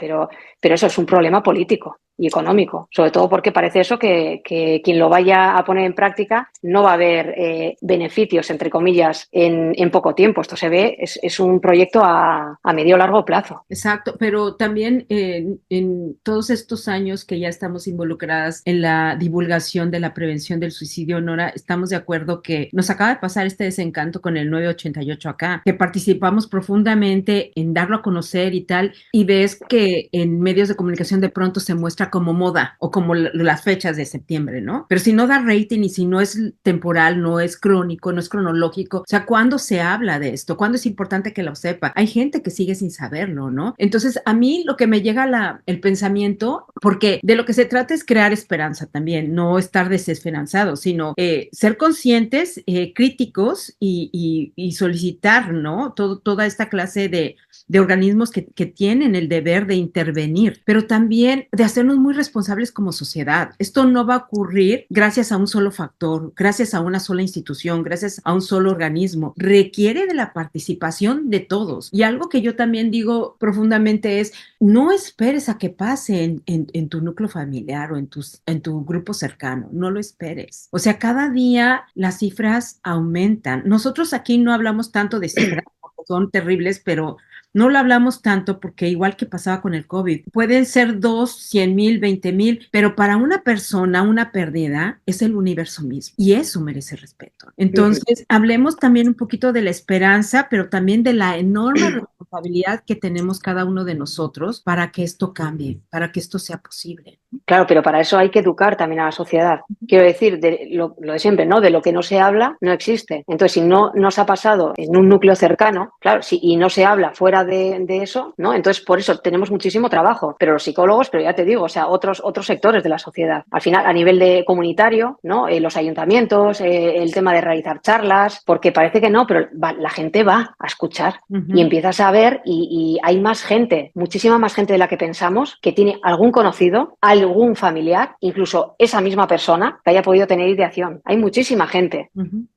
eso es un problema político y económico, sobre todo porque parece eso que quien lo vaya a poner en práctica no va a ver beneficios, entre comillas, en poco tiempo. Esto se ve, es un proyecto a medio o largo plazo. Exacto, pero también en todos estos años que ya estamos involucradas en la divulgación de la prevención del suicidio, Nora, estamos de acuerdo que nos acaba de pasar este desencanto con el 988 acá, que participamos profundamente en darlo a conocer y tal, y ves que en medios de comunicación de pronto se muestra como moda o como las fechas de septiembre, ¿no? Pero si no da rating y si no es temporal, no es crónico, no es cronológico, o sea, ¿cuándo se habla de esto? ¿Cuándo es importante que lo sepa? Hay gente que sigue sin saberlo, ¿no? Entonces, a mí lo que me llega el pensamiento, porque de lo que se trata es crear esperanza también, no estar desesperanzados, sino ser conscientes, críticos y solicitar, ¿no?, toda esta clase de organismos que tienen el deber de intervenir, pero también de hacernos muy responsables como sociedad. Esto no va a ocurrir gracias a un solo factor, gracias a una sola institución, gracias a un solo organismo. Requiere de la participación de todos. Y algo que yo también digo profundamente es, no esperes a que pase en tu núcleo familiar o en tu grupo cercano, no lo esperes. O sea, cada día las cifras aumentan. Nosotros aquí no hablamos tanto de cifras, porque son terribles, pero no lo hablamos tanto porque igual que pasaba con el COVID, pueden ser 2, 100,000, 20,000, pero para una persona una pérdida es el universo mismo y eso merece respeto. Entonces, hablemos también un poquito de la esperanza, pero también de la enorme responsabilidad que tenemos cada uno de nosotros para que esto cambie, para que esto sea posible. Claro, pero para eso hay que educar también a la sociedad. Quiero decir, de lo de siempre, ¿no? De lo que no se habla, no existe. Entonces, si no nos ha pasado en un núcleo cercano, claro, si, y no se habla fuera de eso, ¿no? Entonces, por eso tenemos muchísimo trabajo. Pero los psicólogos, pero ya te digo, o sea, otros sectores de la sociedad. Al final, a nivel de comunitario, ¿no? Los ayuntamientos, el tema de realizar charlas, porque parece que no, pero la gente va a escuchar y empiezas a ver y hay más gente, muchísima más gente de la que pensamos, que tiene algún conocido, algún familiar, incluso esa misma persona que haya podido tener ideación. Hay muchísima gente,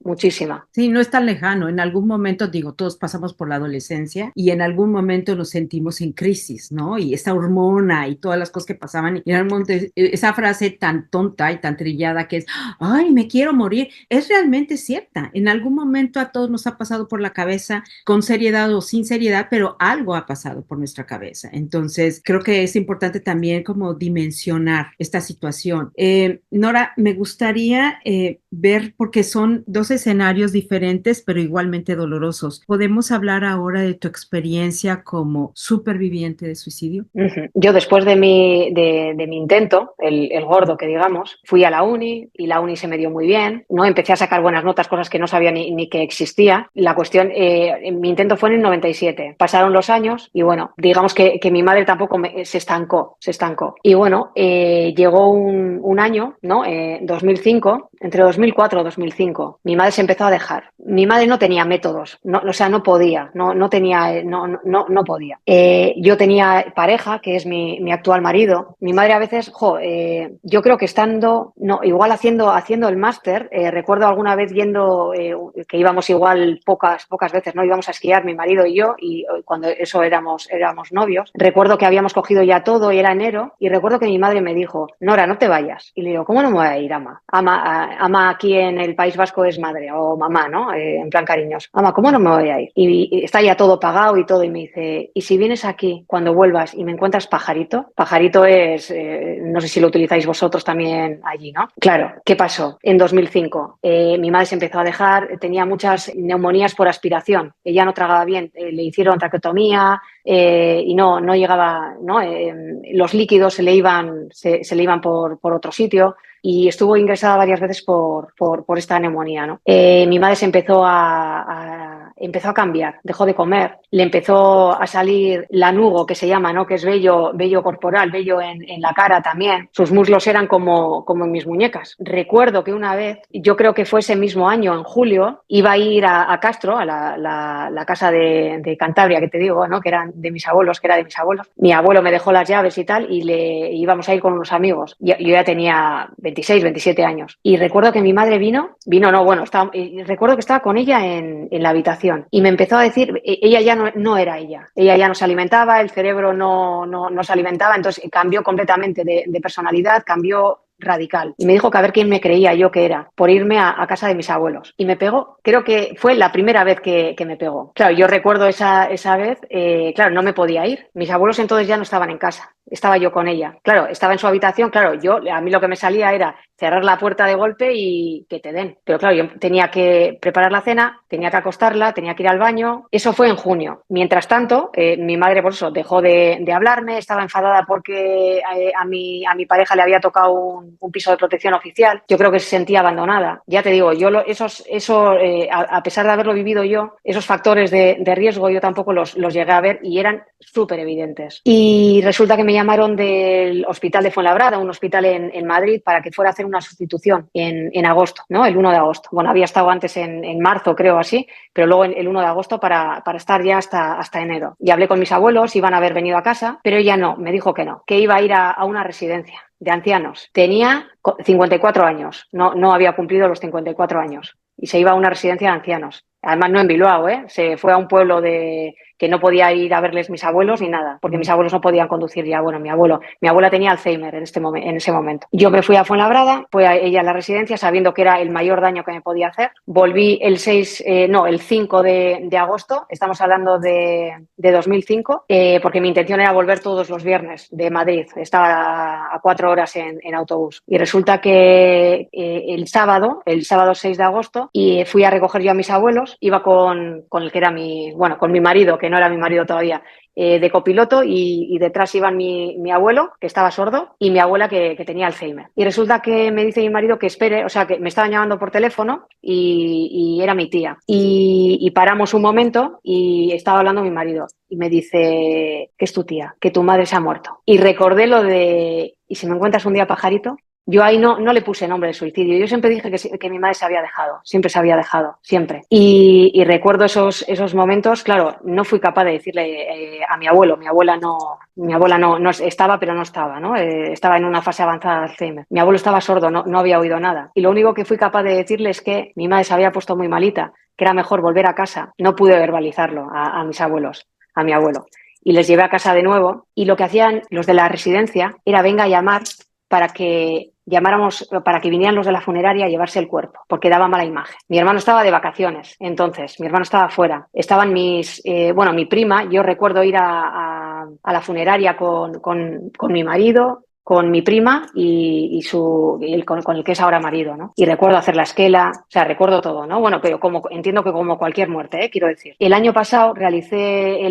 muchísima. Sí, no es tan lejano. En algún momento, digo, todos pasamos por la adolescencia y en algún momento nos sentimos en crisis, ¿no? Y esa hormona y todas las cosas que pasaban. Y en algún momento, esa frase tan tonta y tan trillada que es, ay, me quiero morir, es realmente cierta. En algún momento a todos nos ha pasado por la cabeza, con seriedad o sin seriedad, pero algo ha pasado por nuestra cabeza. Entonces, creo que es importante también como dimensionar esta situación. Nora, me gustaría ver, porque son dos escenarios diferentes, pero igualmente dolorosos. ¿Podemos hablar ahora de tu experiencia como superviviente de suicidio? Yo después de mi intento, el gordo que digamos, fui a la uni y la uni se me dio muy bien, ¿no? Empecé a sacar buenas notas, cosas que no sabía ni que existía. La cuestión, mi intento fue en el 97. Pasaron los años y bueno, digamos que mi madre tampoco se estancó. Y bueno, llegó un año, ¿no? 2005, entre 2004 y 2005, mi madre se empezó a dejar. Mi madre no tenía métodos, no, o sea, no podía, no podía. Yo tenía pareja, que es mi actual marido. Mi madre a veces, yo creo que estando, no, igual haciendo el máster, recuerdo alguna vez yendo, que íbamos igual pocas veces, ¿no? Íbamos a esquiar mi marido y yo, y cuando eso éramos novios. Recuerdo que habíamos cogido ya todo y era enero, y recuerdo que mi madre me dijo, Nora, no te vayas. Y le digo, ¿cómo no me voy a ir, ama? Ama aquí en el País Vasco es madre, o mamá, ¿no? En plan cariñoso. Ama, ¿cómo no me voy a ir? Y está ya todo pagado y todo, y me dice, ¿y si vienes aquí cuando vuelvas y me encuentras pajarito? Pajarito es, no sé si lo utilizáis vosotros también allí, ¿no? Claro, ¿qué pasó? En 2005, mi madre se empezó a dejar, tenía muchas neumonías por aspiración, ella no tragaba bien, le hicieron traqueotomía y no llegaba, ¿no? Los líquidos se le iban por otro sitio y estuvo ingresada varias veces por esta neumonía, ¿no? Mi madre se empezó a cambiar, dejó de comer, le empezó a salir lanugo, que se llama, ¿no? Que es vello corporal, vello en la cara también. Sus muslos eran como en mis muñecas. Recuerdo que una vez, yo creo que fue ese mismo año, en julio, iba a ir a Castro, a la casa de Cantabria, que te digo, ¿no? Que eran de mis abuelos, que era de mis abuelos. Mi abuelo me dejó las llaves y tal, y íbamos a ir con unos amigos. Yo ya tenía 26, 27 años. Y recuerdo que mi madre recuerdo que estaba con ella en la habitación y me empezó a decir, ella ya no era ella ya no se alimentaba, el cerebro no se alimentaba, entonces cambió completamente de personalidad, cambió radical. Y me dijo que a ver quién me creía yo que era, por irme a casa de mis abuelos. Y me pegó, creo que fue la primera vez que me pegó. Claro, yo recuerdo esa vez, claro, no me podía ir. Mis abuelos entonces ya no estaban en casa, estaba yo con ella. Claro, estaba en su habitación, claro, a mí lo que me salía era cerrar la puerta de golpe y que te den. Pero claro, yo tenía que preparar la cena, tenía que acostarla, tenía que ir al baño. Eso fue en junio. Mientras tanto, mi madre por eso dejó de hablarme, estaba enfadada porque a mi pareja le había tocado un piso de protección oficial. Yo creo que se sentía abandonada. Ya te digo, yo a pesar de haberlo vivido yo, esos factores de riesgo yo tampoco los llegué a ver y eran súper evidentes. Y resulta que me llamaron del hospital de Fuenlabrada, un hospital en Madrid, para que fuera a hacer una sustitución en agosto, ¿no? El 1 de agosto. Bueno, había estado antes en marzo, creo así, pero luego el 1 de agosto para estar ya hasta enero. Y hablé con mis abuelos, iban a haber venido a casa, pero ella no, me dijo que no, que iba a ir a una residencia de ancianos. Tenía 54 años, no había cumplido los 54 años y se iba a una residencia de ancianos. Además no en Bilbao, se fue a un pueblo que no podía ir a verles mis abuelos ni nada, porque mis abuelos no podían conducir ya. Bueno, mi abuela tenía Alzheimer en ese momento. Yo me fui a Fuenlabrada, fue a ella a la residencia sabiendo que era el mayor daño que me podía hacer. Volví el 5 de agosto, estamos hablando de 2005, porque mi intención era volver todos los viernes de Madrid. Estaba a 4 horas en autobús. Y resulta que el sábado 6 de agosto, y fui a recoger yo a mis abuelos, iba con el que era con mi marido, que no era mi marido todavía, de copiloto y detrás iban mi abuelo, que estaba sordo, y mi abuela que tenía Alzheimer. Y resulta que me dice mi marido que espere, o sea, que me estaban llamando por teléfono y era mi tía. Y paramos un momento y estaba hablando mi marido y me dice que es tu tía, que tu madre se ha muerto. Y recordé lo de, ¿y si me encuentras un día, pajarito? Yo ahí no le puse nombre de suicidio. Yo siempre dije que mi madre se había dejado, siempre. Y recuerdo esos momentos. Claro, no fui capaz de decirle a mi abuelo. Mi abuela no estaba, pero no estaba, ¿no? Estaba en una fase avanzada de Alzheimer. Mi abuelo estaba sordo, no había oído nada. Y lo único que fui capaz de decirle es que mi madre se había puesto muy malita, que era mejor volver a casa. No pude verbalizarlo a mis abuelos, a mi abuelo. Y les llevé a casa de nuevo. Y lo que hacían los de la residencia era venga a llamar para que vinieran los de la funeraria a llevarse el cuerpo, porque daba mala imagen. Mi hermano estaba de vacaciones, entonces, mi hermano estaba fuera. Estaban mi prima, yo recuerdo ir a la funeraria con mi marido, con mi prima con el que es ahora marido, ¿no? Y recuerdo hacer la esquela, o sea, recuerdo todo, ¿no? Bueno, pero entiendo que como cualquier muerte, quiero decir. El año pasado realicé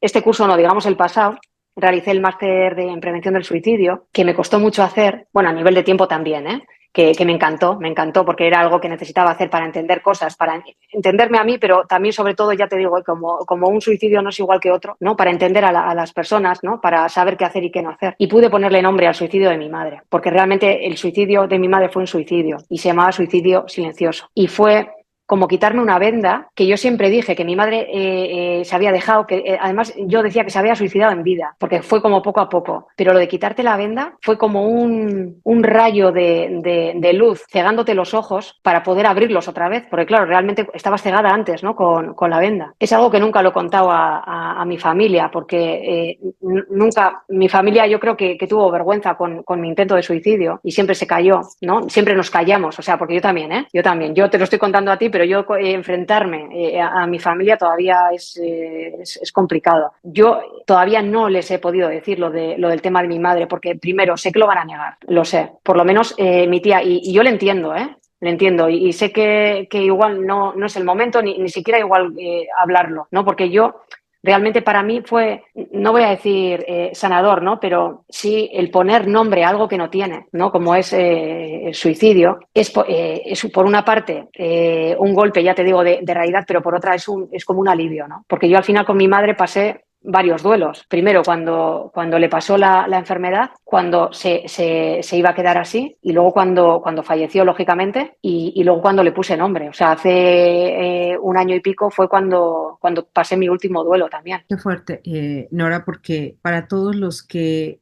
este curso no, digamos el pasado, realicé el máster en prevención del suicidio, que me costó mucho hacer, bueno, a nivel de tiempo también, que me encantó porque era algo que necesitaba hacer para entender cosas, para entenderme a mí, pero también sobre todo, ya te digo, como un suicidio no es igual que otro, ¿no? Para entender a las personas, ¿no? Para saber qué hacer y qué no hacer. Y pude ponerle nombre al suicidio de mi madre, porque realmente el suicidio de mi madre fue un suicidio y se llamaba suicidio silencioso. Y fue como quitarme una venda, que yo siempre dije que mi madre se había dejado, que además yo decía que se había suicidado en vida, porque fue como poco a poco, pero lo de quitarte la venda fue como un rayo de luz cegándote los ojos para poder abrirlos otra vez, porque claro, realmente estabas cegada antes, ¿no? Con la venda. Es algo que nunca lo he contado a mi familia, porque nunca, mi familia yo creo que tuvo vergüenza con mi intento de suicidio y siempre se cayó, ¿no? Siempre nos callamos, o sea, porque yo también, yo te lo estoy contando a ti, pero yo enfrentarme a mi familia todavía es complicado. Yo todavía no les he podido decir lo del tema de mi madre, porque primero sé que lo van a negar, lo sé, por lo menos mi tía, y yo le entiendo, le entiendo y sé que igual no es el momento ni siquiera igual hablarlo, ¿no? Porque yo realmente para mí fue, no voy a decir sanador, ¿no? Pero sí el poner nombre a algo que no tiene, ¿no? Como es el suicidio, es por una parte un golpe, ya te digo, de realidad, pero por otra es como un alivio, ¿no? Porque yo al final con mi madre pasé varios duelos. Primero, cuando le pasó la enfermedad, cuando se iba a quedar así, y luego cuando falleció, lógicamente, y luego cuando le puse nombre. O sea, hace un año y pico fue cuando pasé mi último duelo también. Qué fuerte, Nora, porque para todos los que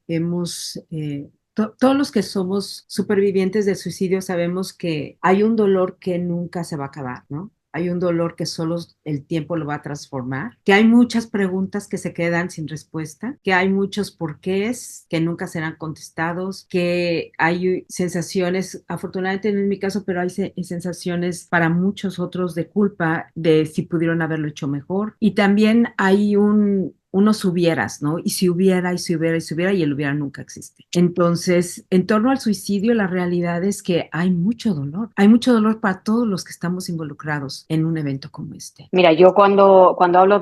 todos los que somos supervivientes del suicidio sabemos que hay un dolor que nunca se va a acabar, ¿no? Hay un dolor que solo el tiempo lo va a transformar, que hay muchas preguntas que se quedan sin respuesta, que hay muchos porqués que nunca serán contestados, que hay sensaciones, afortunadamente no en mi caso, pero hay sensaciones para muchos otros de culpa de si pudieron haberlo hecho mejor. Y también hay unos hubieras, ¿no? Y si hubiera, y si hubiera, y si hubiera, y el hubiera nunca existe. Entonces, en torno al suicidio, la realidad es que hay mucho dolor. Hay mucho dolor para todos los que estamos involucrados en un evento como este. Mira, yo cuando hablo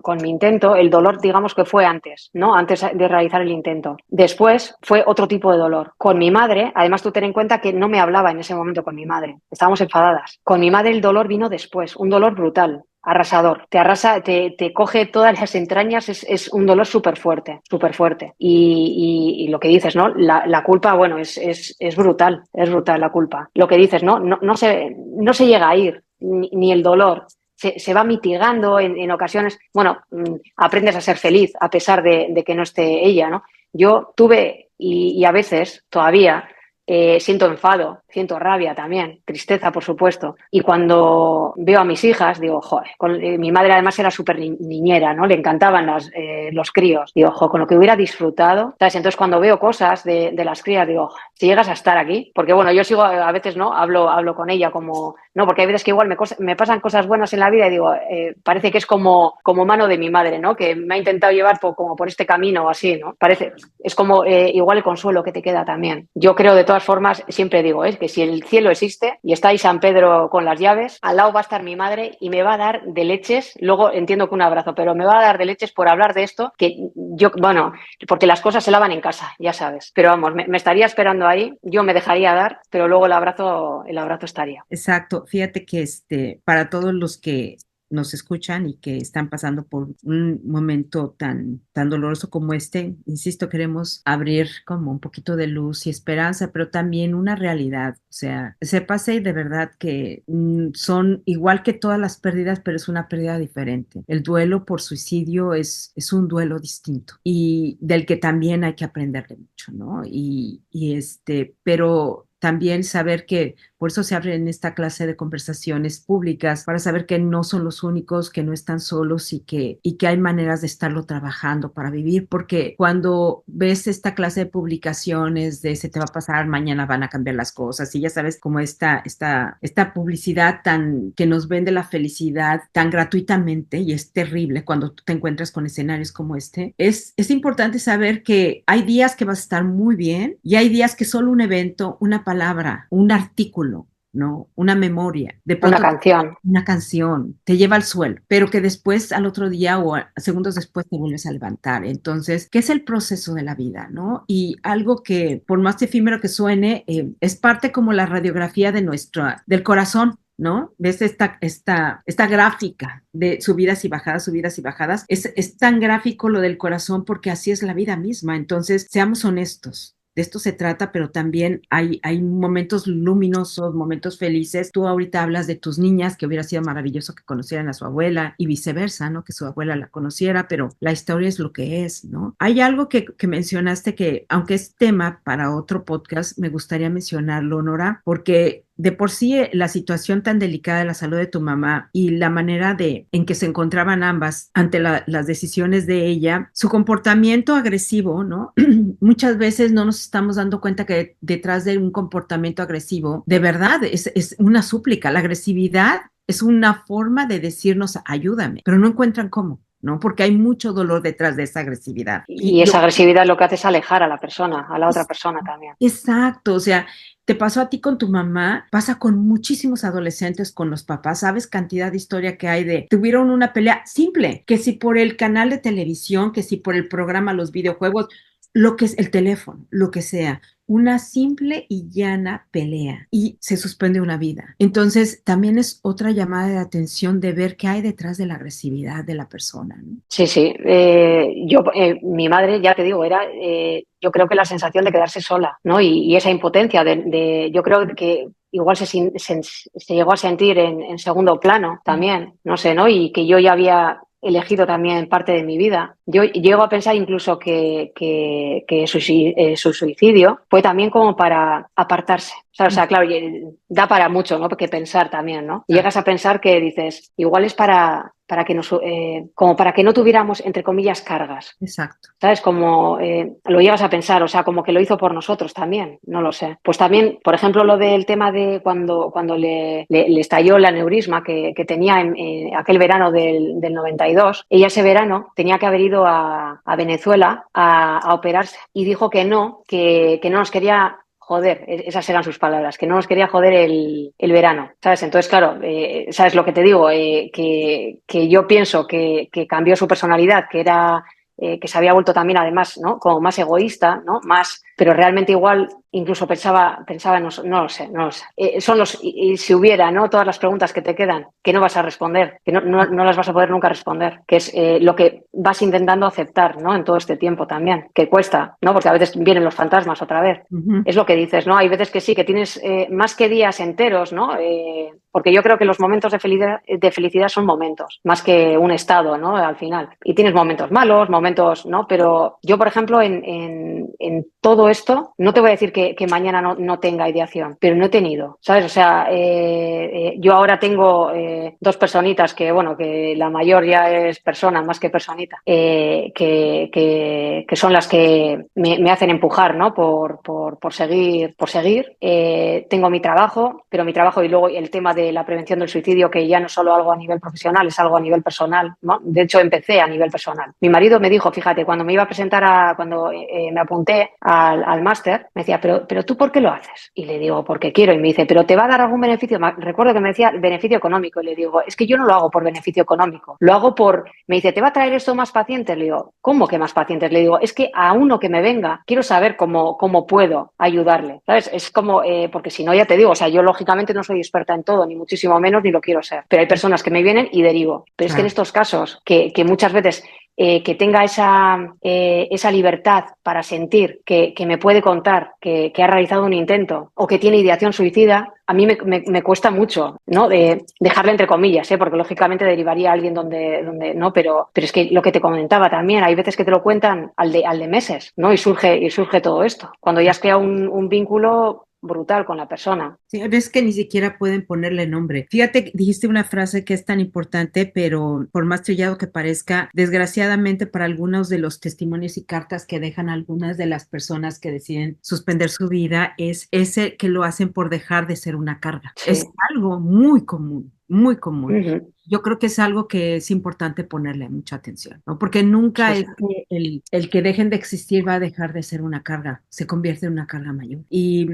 con mi intento, el dolor, digamos que fue antes, ¿no? Antes de realizar el intento. Después fue otro tipo de dolor. Con mi madre, además tú ten en cuenta que no me hablaba en ese momento con mi madre. Estábamos enfadadas. Con mi madre el dolor vino después, un dolor brutal. Arrasador, te arrasa, te coge todas las entrañas, es un dolor súper fuerte, súper fuerte. Y lo que dices, ¿no? La culpa, bueno, es brutal la culpa. Lo que dices, ¿no? No se llega a ir, ni el dolor. Se va mitigando en ocasiones. Bueno, aprendes a ser feliz a pesar de que no esté ella, ¿no? Yo tuve, y a veces todavía, siento enfado, siento rabia también, tristeza, por supuesto. Y cuando veo a mis hijas, digo, joder, mi madre además era súper niñera, ¿no? Le encantaban los críos. Digo, joder, con lo que hubiera disfrutado, ¿sabes? Entonces, cuando veo cosas de las crías, digo, si llegas a estar aquí, porque bueno, yo sigo a veces, ¿no? Hablo con ella como, no, porque hay veces que igual me pasan cosas buenas en la vida y digo, parece que es como mano de mi madre, ¿no? Que me ha intentado llevar como por este camino o así, ¿no? Es como igual el consuelo que te queda también. Yo creo, de todas formas, siempre digo, que si el cielo existe y está ahí San Pedro con las llaves, al lado va a estar mi madre y me va a dar de leches, luego entiendo que un abrazo, pero me va a dar de leches por hablar de esto, que yo, bueno, porque las cosas se lavan en casa, ya sabes, pero vamos, me estaría esperando ahí, yo me dejaría dar, pero luego el abrazo estaría. Exacto, fíjate que para todos los que nos escuchan y que están pasando por un momento tan doloroso como este, insisto, queremos abrir como un poquito de luz y esperanza, pero también una realidad. O sea, sépase de verdad que son igual que todas las pérdidas, pero es una pérdida diferente. El duelo por suicidio es un duelo distinto y del que también hay que aprenderle mucho, ¿no? Pero también saber que por eso se abren esta clase de conversaciones públicas, para saber que no son los únicos, que no están solos y que hay maneras de estarlo trabajando para vivir, porque cuando ves esta clase de publicaciones de se te va a pasar, mañana van a cambiar las cosas, y ya sabes, como esta publicidad que nos vende la felicidad tan gratuitamente, y es terrible cuando tú te encuentras con escenarios como este, es importante saber que hay días que vas a estar muy bien y hay días que solo un evento, una palabra, un artículo, ¿no? Una memoria, de pronto una canción, te lleva al suelo, pero que después al otro día o segundos después te vuelves a levantar. Entonces, ¿qué es el proceso de la vida, no? Y algo que, por más efímero que suene, es parte como la radiografía del corazón, ¿no? ¿Ves esta gráfica de subidas y bajadas? Es tan gráfico lo del corazón porque así es la vida misma. Entonces, seamos honestos. De esto se trata, pero también hay momentos luminosos, momentos felices. Tú ahorita hablas de tus niñas, que hubiera sido maravilloso que conocieran a su abuela y viceversa, ¿no? Que su abuela la conociera, pero la historia es lo que es, ¿no? Hay algo que mencionaste que, aunque es tema para otro podcast, me gustaría mencionarlo, Nora, porque de por sí la situación tan delicada de la salud de tu mamá y la manera en que se encontraban ambas ante las decisiones de ella, su comportamiento agresivo, ¿no? Muchas veces no nos estamos dando cuenta que detrás de un comportamiento agresivo, de verdad, es una súplica. La agresividad es una forma de decirnos ayúdame, pero no encuentran cómo, ¿no? Porque hay mucho dolor detrás de esa agresividad. Y esa agresividad lo que hace es alejar a la persona, a la otra persona también. Exacto, o sea, te pasó a ti con tu mamá, pasa con muchísimos adolescentes con los papás, sabes cantidad de historia que hay tuvieron una pelea simple, que si por el canal de televisión, que si por el programa, los videojuegos, lo que es el teléfono, lo que sea, una simple y llana pelea y se suspende una vida. Entonces, también es otra llamada de atención de ver qué hay detrás de la agresividad de la persona, ¿no? Sí, sí. Mi madre, ya te digo, yo creo que la sensación de quedarse sola, ¿no? Y esa impotencia yo creo que igual se llegó a sentir en segundo plano también, no sé, ¿no? Y que yo ya había elegido también parte de mi vida. Yo llego a pensar incluso que su suicidio fue también como para apartarse. O sea, claro, da para mucho, ¿no? Que pensar también, ¿no? Y llegas a pensar que dices, igual es para que no tuviéramos, entre comillas, cargas. Exacto. ¿Sabes? Como lo llegas a pensar, o sea, como que lo hizo por nosotros también, no lo sé. Pues también, por ejemplo, lo del tema de cuando le estalló el aneurisma que tenía en aquel verano del 92, ella ese verano tenía que haber ido a Venezuela a operarse y dijo que no nos quería joder, esas eran sus palabras, que no nos quería joder el verano, ¿sabes? Entonces, claro, ¿sabes lo que te digo? Que yo pienso que cambió su personalidad, que se había vuelto también, además, ¿no? Como más egoísta, ¿no? Pero realmente igual incluso pensaba en no lo sé. Y si hubiera, ¿no? Todas las preguntas que te quedan, que no vas a responder, que no las vas a poder nunca responder, que es lo que vas intentando aceptar, ¿no? En todo este tiempo también, que cuesta, ¿no? Porque a veces vienen los fantasmas otra vez. Uh-huh. Es lo que dices, ¿no? Hay veces que sí, que tienes más que días enteros, ¿no? Porque yo creo que los momentos de felicidad son momentos, más que un estado, ¿no? Al final. Y tienes momentos malos, momentos, ¿no? Pero yo, por ejemplo, en todo esto, no te voy a decir que mañana no tenga ideación, pero no he tenido, ¿sabes? O sea, yo ahora tengo dos personitas que la mayor ya es persona más que personita, que son las que me hacen empujar, ¿no? Por seguir. Tengo mi trabajo, pero mi trabajo y luego el tema de la prevención del suicidio, que ya no es solo algo a nivel profesional, es algo a nivel personal, ¿no? De hecho, empecé a nivel personal. Mi marido me dijo, fíjate, cuando me iba a presentar cuando me apunté a al máster, me decía, pero ¿tú por qué lo haces? Y le digo, porque quiero. Y me dice, ¿pero te va a dar algún beneficio? Recuerdo que me decía beneficio económico. Y le digo, es que yo no lo hago por beneficio económico. Lo hago por... Me dice, ¿te va a traer esto más pacientes? Le digo, ¿cómo que más pacientes? Le digo, es que a uno que me venga, quiero saber cómo puedo ayudarle. ¿Sabes? Es como, porque si no, ya te digo, o sea, yo lógicamente no soy experta en todo, ni muchísimo menos, ni lo quiero ser. Pero hay personas que me vienen y derivo. Pero es que en estos casos, que muchas veces... que tenga esa libertad para sentir que me puede contar que ha realizado un intento o que tiene ideación suicida, a mí me cuesta mucho, ¿no? De dejarle entre comillas, porque lógicamente derivaría a alguien donde no, pero es que lo que te comentaba también, hay veces que te lo cuentan al de meses, ¿no? Y surge todo esto. Cuando ya has creado un vínculo brutal con la persona. Sí, ves que ni siquiera pueden ponerle nombre. Fíjate, dijiste una frase que es tan importante, pero por más trillado que parezca, desgraciadamente para algunos de los testimonios y cartas que dejan algunas de las personas que deciden suspender su vida, es ese que lo hacen por dejar de ser una carga. Sí. Es algo muy común, muy común. Uh-huh. Yo creo que es algo que es importante ponerle mucha atención, ¿no? Porque nunca es que el que dejen de existir va a dejar de ser una carga, se convierte en una carga mayor. Y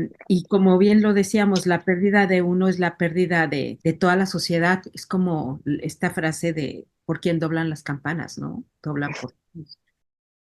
como bien lo decíamos, la pérdida de uno es la pérdida de toda la sociedad. Es como esta frase de por quién doblan las campanas, ¿no? Doblan por todos.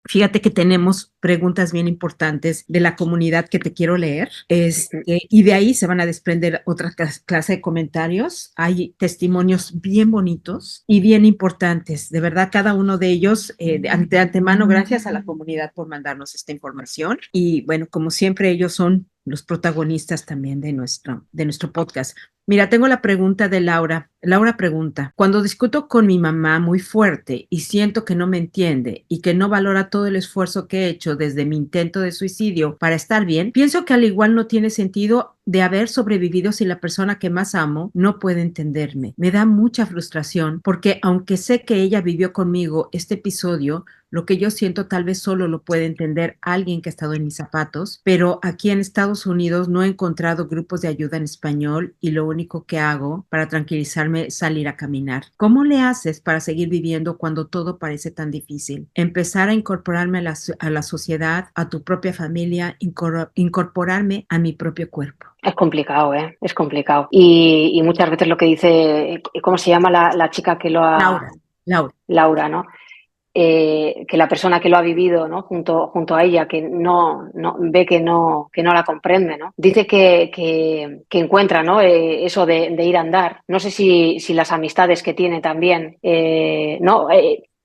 Fíjate que tenemos preguntas bien importantes de la comunidad que te quiero leer, y de ahí se van a desprender otra clase de comentarios. Hay testimonios bien bonitos y bien importantes. De verdad, cada uno de ellos, de antemano, gracias a la comunidad por mandarnos esta información. Y bueno, como siempre, ellos son los protagonistas también de nuestro podcast. Mira, tengo la pregunta de Laura. Laura pregunta, cuando discuto con mi mamá muy fuerte y siento que no me entiende y que no valora todo el esfuerzo que he hecho desde mi intento de suicidio para estar bien, pienso que al igual no tiene sentido de haber sobrevivido si la persona que más amo no puede entenderme. Me da mucha frustración porque aunque sé que ella vivió conmigo este episodio, lo que yo siento tal vez solo lo puede entender alguien que ha estado en mis zapatos, pero aquí en Estados Unidos no he encontrado grupos de ayuda en español y lo único que hago para tranquilizarme es salir a caminar. ¿Cómo le haces para seguir viviendo cuando todo parece tan difícil? Empezar a incorporarme a la sociedad, a tu propia familia, incorporarme a mi propio cuerpo. Es complicado, ¿eh? Es complicado. Y muchas veces lo que dice, ¿cómo se llama la chica que lo ha... Laura, ¿no? Que la persona que lo ha vivido, ¿no? junto a ella, que no ve que no la comprende, ¿no? Dice que encuentra, ¿no? Eso de ir a andar. No sé si las amistades que tiene también, ¿no?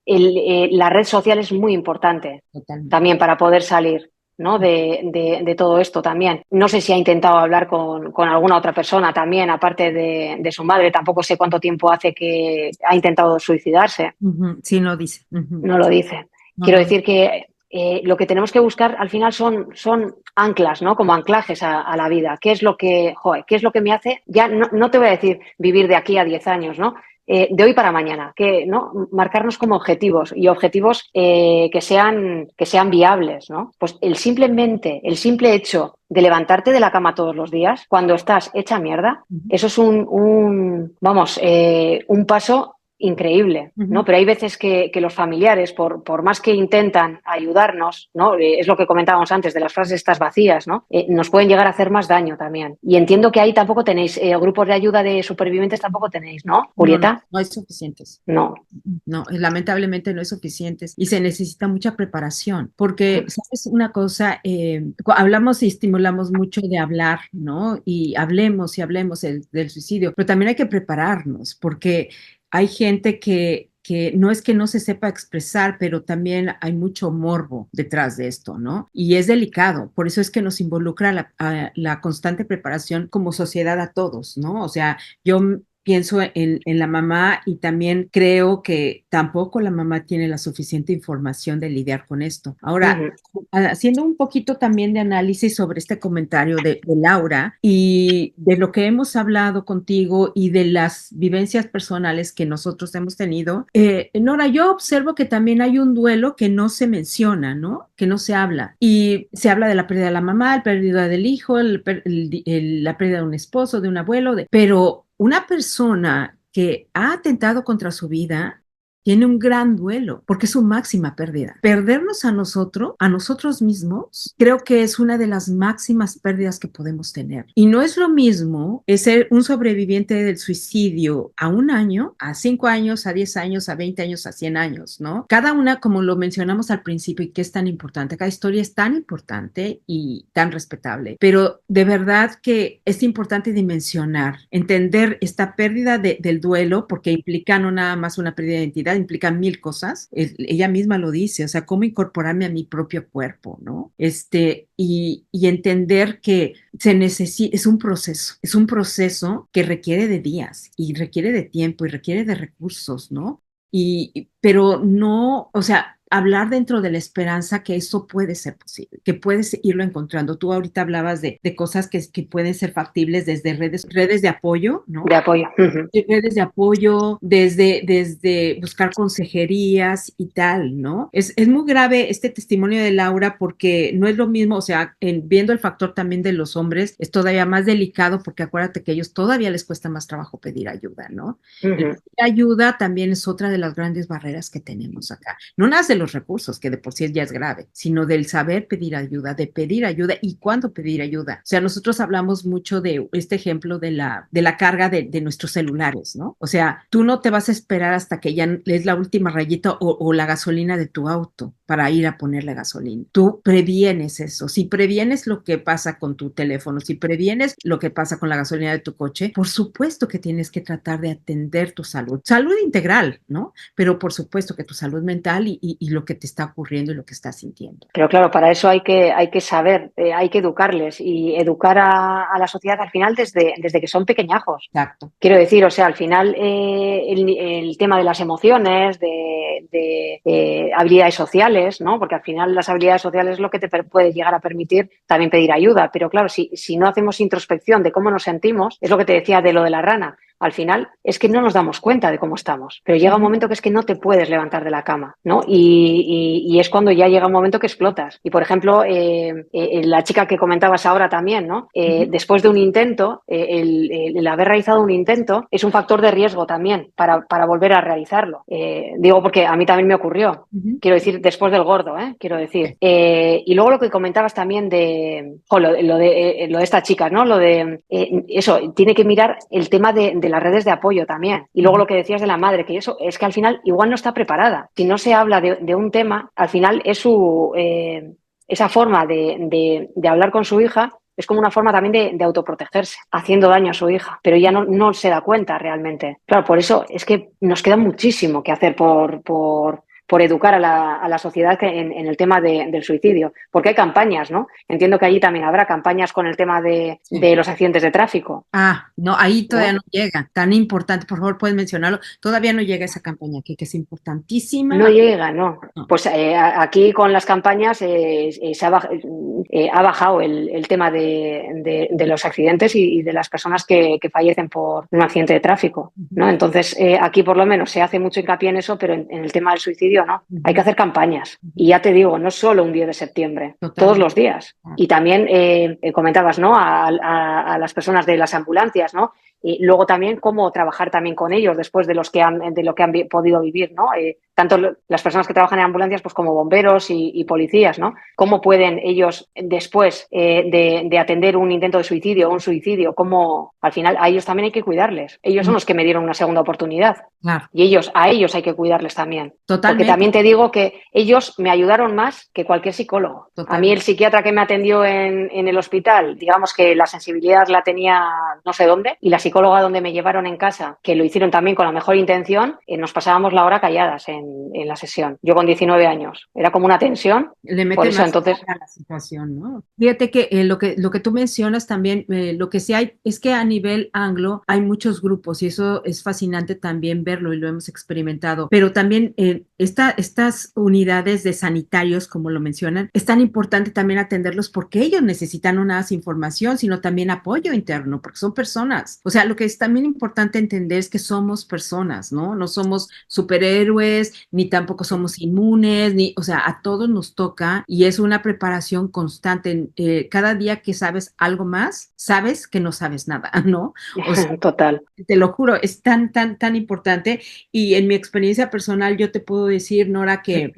La red social es muy importante. Totalmente. También para poder salir, ¿no? de todo esto también. No sé si ha intentado hablar con alguna otra persona también, aparte de su madre. Tampoco sé cuánto tiempo hace que ha intentado suicidarse. Sí, no dice. No lo dice. Quiero decir que lo que tenemos que buscar al final son anclas, ¿no? Como anclajes a la vida. ¿Qué es lo que me hace? Ya no te voy a decir vivir de aquí a 10 años, ¿no? De hoy para mañana, ¿no? Marcarnos como objetivos y objetivos que sean viables, ¿no? Pues el simple hecho de levantarte de la cama todos los días cuando estás hecha mierda, eso es un paso increíble, ¿no? Pero hay veces que los familiares, por más que intentan ayudarnos, ¿no? Es lo que comentábamos antes de las frases estas vacías, ¿no? Nos pueden llegar a hacer más daño también. Y entiendo que ahí tampoco tenéis, grupos de ayuda de supervivientes tampoco tenéis, ¿no, Julieta? No hay suficientes. No, lamentablemente no hay suficientes y se necesita mucha preparación, porque, ¿sabes una cosa? Hablamos y estimulamos mucho de hablar, ¿no? Y hablemos del suicidio, pero también hay que prepararnos, porque hay gente que no es que no se sepa expresar, pero también hay mucho morbo detrás de esto, ¿no? Y es delicado, por eso es que nos involucra la constante preparación como sociedad a todos, ¿no? O sea, yo pienso en la mamá y también creo que tampoco la mamá tiene la suficiente información de lidiar con esto. Ahora, haciendo un poquito también de análisis sobre este comentario de Laura y de lo que hemos hablado contigo y de las vivencias personales que nosotros hemos tenido, Nora, yo observo que también hay un duelo que no se menciona, ¿no? Que no se habla. Y se habla de la pérdida de la mamá, la pérdida del hijo, la pérdida de un esposo, de un abuelo, pero una persona que ha atentado contra su vida tiene un gran duelo, porque es su máxima pérdida. Perdernos a nosotros mismos, creo que es una de las máximas pérdidas que podemos tener. Y no es lo mismo ser un sobreviviente del suicidio a 1 año, a 5 años, a 10 años, a 20 años, a 100 años, ¿no? Cada una, como lo mencionamos al principio, y que es tan importante, cada historia es tan importante y tan respetable, pero de verdad que es importante dimensionar, entender esta pérdida del duelo, porque implica no nada más una pérdida de identidad, implica 1000 cosas. Ella misma lo dice, o sea, cómo incorporarme a mi propio cuerpo, ¿no? Y entender que es un proceso que requiere de días y requiere de tiempo y requiere de recursos, ¿no? Pero no, o sea, hablar dentro de la esperanza que eso puede ser posible, que puedes irlo encontrando. Tú ahorita hablabas de cosas que pueden ser factibles desde redes de apoyo, ¿no? De apoyo. Redes de apoyo, desde buscar consejerías y tal, ¿no? Es muy grave este testimonio de Laura porque no es lo mismo, o sea, viendo el factor también de los hombres, es todavía más delicado porque acuérdate que a ellos todavía les cuesta más trabajo pedir ayuda, ¿no? El pedir ayuda también es otra de las grandes barreras que tenemos acá. No nace los recursos, que de por sí ya es grave, sino del saber pedir ayuda, de pedir ayuda y cuándo pedir ayuda. O sea, nosotros hablamos mucho de este ejemplo de la carga de nuestros celulares, ¿no? O sea, tú no te vas a esperar hasta que ya es la última rayita o la gasolina de tu auto para ir a ponerle gasolina. Tú previenes eso. Si previenes lo que pasa con tu teléfono, si previenes lo que pasa con la gasolina de tu coche, por supuesto que tienes que tratar de atender tu salud. Salud integral, ¿no? Pero por supuesto que tu salud mental y lo que te está ocurriendo y lo que estás sintiendo. Pero claro, para eso hay que saber, hay que educarles y educar a la sociedad al final desde que son pequeñajos. Exacto. Quiero decir, o sea, al final el tema de las emociones, de habilidades sociales, ¿no? Porque al final las habilidades sociales es lo que te puede llegar a permitir también pedir ayuda. Pero claro, si no hacemos introspección de cómo nos sentimos, es lo que te decía de lo de la rana. Al final es que no nos damos cuenta de cómo estamos, pero llega un momento que es que no te puedes levantar de la cama, ¿no? Y es cuando ya llega un momento que explotas. Y por ejemplo, la chica que comentabas ahora también, ¿no? Después de un intento, el haber realizado un intento es un factor de riesgo también para volver a realizarlo. Digo porque a mí también me ocurrió, quiero decir, después del gordo, quiero decir. Y luego lo que comentabas también lo de esta chica, ¿no? Lo de eso, tiene que mirar el tema de las redes de apoyo también. Y luego lo que decías de la madre, que eso es que al final igual no está preparada. Si no se habla de un tema, al final es esa forma de hablar con su hija es como una forma también de autoprotegerse, haciendo daño a su hija, pero ella no se da cuenta realmente. Claro, por eso es que nos queda muchísimo que hacer por educar a la sociedad en el tema del suicidio, porque hay campañas, ¿no? Entiendo que allí también habrá campañas con el tema de los accidentes de tráfico. No, ahí todavía no llega, tan importante, por favor, puedes mencionarlo, todavía no llega esa campaña aquí, que es importantísima. No llega, no. Pues aquí con las campañas ha bajado el tema de los accidentes y de las personas que fallecen por un accidente de tráfico, ¿no? Entonces, aquí por lo menos se hace mucho hincapié en eso, pero en el tema del suicidio no. Hay que hacer campañas. Y ya te digo, no solo un 10 de septiembre, todos los días. Y también comentabas, ¿no? A las personas de las ambulancias, ¿no? Y luego también cómo trabajar también con ellos después de lo que han podido vivir, ¿no? Tanto las personas que trabajan en ambulancias pues como bomberos y policías, ¿no? Cómo pueden ellos después de atender un intento de suicidio o un suicidio, cómo al final a ellos también hay que cuidarles. Ellos son los que me dieron una segunda oportunidad. Claro. Y a ellos hay que cuidarles también. Totalmente. Porque también te digo que ellos me ayudaron más que cualquier psicólogo. Totalmente. A mí el psiquiatra que me atendió en el hospital, digamos que la sensibilidad la tenía no sé dónde, y la psicóloga donde me llevaron en casa, que lo hicieron también con la mejor intención, nos pasábamos la hora calladas en la sesión. Yo con 19 años. Era como una tensión. Le meten por eso, más entonces a la situación, ¿no? Fíjate que lo que tú mencionas también, lo que sí hay es que a nivel anglo hay muchos grupos y eso es fascinante también verlo y lo hemos experimentado. Pero también estas unidades de sanitarios, como lo mencionan, es tan importante también atenderlos porque ellos necesitan no nada más información, sino también apoyo interno, porque son personas. O sea, sea, lo que es también importante entender es que somos personas, ¿no? No somos superhéroes, ni tampoco somos inmunes, o sea, a todos nos toca y es una preparación constante. Cada día que sabes algo más, sabes que no sabes nada, ¿no? O sea, Total. te lo juro, es tan importante. Y en mi experiencia personal, yo te puedo decir, Nora, que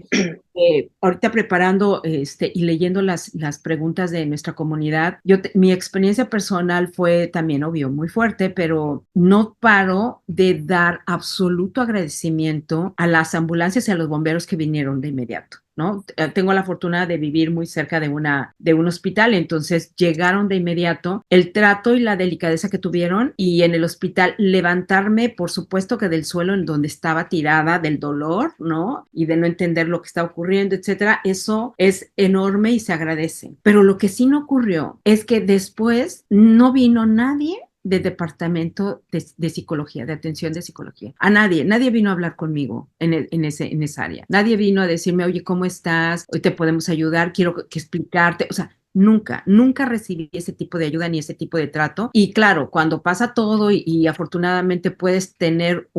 ahorita preparando y leyendo las preguntas de nuestra comunidad, mi experiencia personal fue también, obvio, muy fuerte, pero no paro de dar absoluto agradecimiento a las ambulancias y a los bomberos que vinieron de inmediato, ¿no? Tengo la fortuna de vivir muy cerca de un hospital, entonces llegaron de inmediato, el trato y la delicadeza que tuvieron, y en el hospital levantarme, por supuesto que del suelo en donde estaba tirada, del dolor, ¿no? Y de no entender lo que está ocurriendo, etcétera, eso es enorme y se agradece. Pero lo que sí no ocurrió es que después no vino nadie del departamento de psicología, de atención de psicología. A nadie vino a hablar conmigo en esa área. Nadie vino a decirme, oye, ¿cómo estás? Hoy te podemos ayudar, quiero que explicarte. O sea, nunca recibí ese tipo de ayuda ni ese tipo de trato. Y claro, cuando pasa todo y afortunadamente puedes tener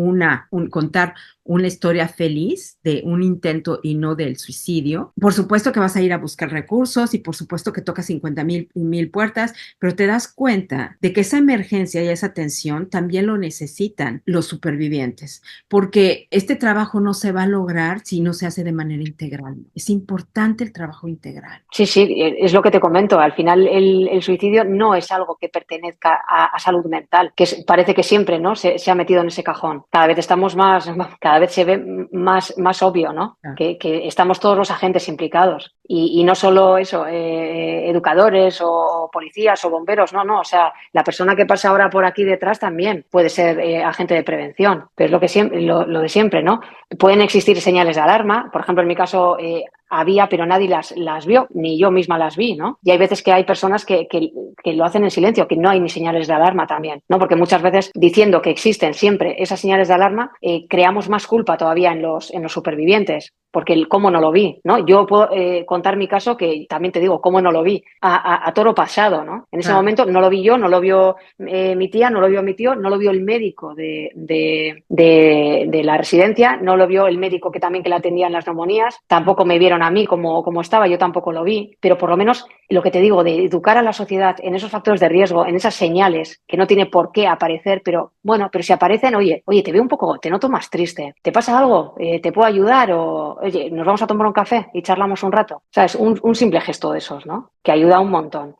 contar una historia feliz de un intento y no del suicidio, por supuesto que vas a ir a buscar recursos y por supuesto que tocas 50,000 puertas, pero te das cuenta de que esa emergencia y esa atención también lo necesitan los supervivientes, porque este trabajo no se va a lograr si no se hace de manera integral. Es importante el trabajo integral. Sí, es lo que te comento. Al final el suicidio no es algo que pertenezca a salud mental, que parece que siempre, ¿no? se ha metido en ese cajón. Cada vez estamos cada vez se ve más obvio, ¿no? Ah. Que estamos todos los agentes implicados. Y no solo eso, educadores o policías o bomberos, no. O sea, la persona que pasa ahora por aquí detrás también puede ser agente de prevención. Pero es lo de siempre, ¿no? Pueden existir señales de alarma. Por ejemplo, en mi caso había, pero nadie las vio, ni yo misma las vi, ¿no? Y hay veces que hay personas que lo hacen en silencio, que no hay ni señales de alarma también, ¿no? Porque muchas veces diciendo que existen siempre esas señales de alarma, creamos más culpa todavía en los supervivientes, porque el cómo no lo vi, ¿no? Yo puedo contar mi caso, que también te digo cómo no lo vi, a toro pasado, ¿no? En ese momento no lo vi yo, no lo vio mi tía, no lo vio mi tío, no lo vio el médico de la residencia, no lo vio el médico que le atendía en las neumonías, tampoco me vieron a mí como estaba, yo tampoco lo vi, pero por lo menos lo que te digo, de educar a la sociedad en esos factores de riesgo, en esas señales que no tiene por qué aparecer, pero bueno, pero si aparecen, oye, te veo un poco, te noto más triste, ¿te pasa algo? ¿Te puedo ayudar? O, oye, nos vamos a tomar un café y charlamos un rato. O sea, es un simple gesto de esos, ¿no? Que ayuda un montón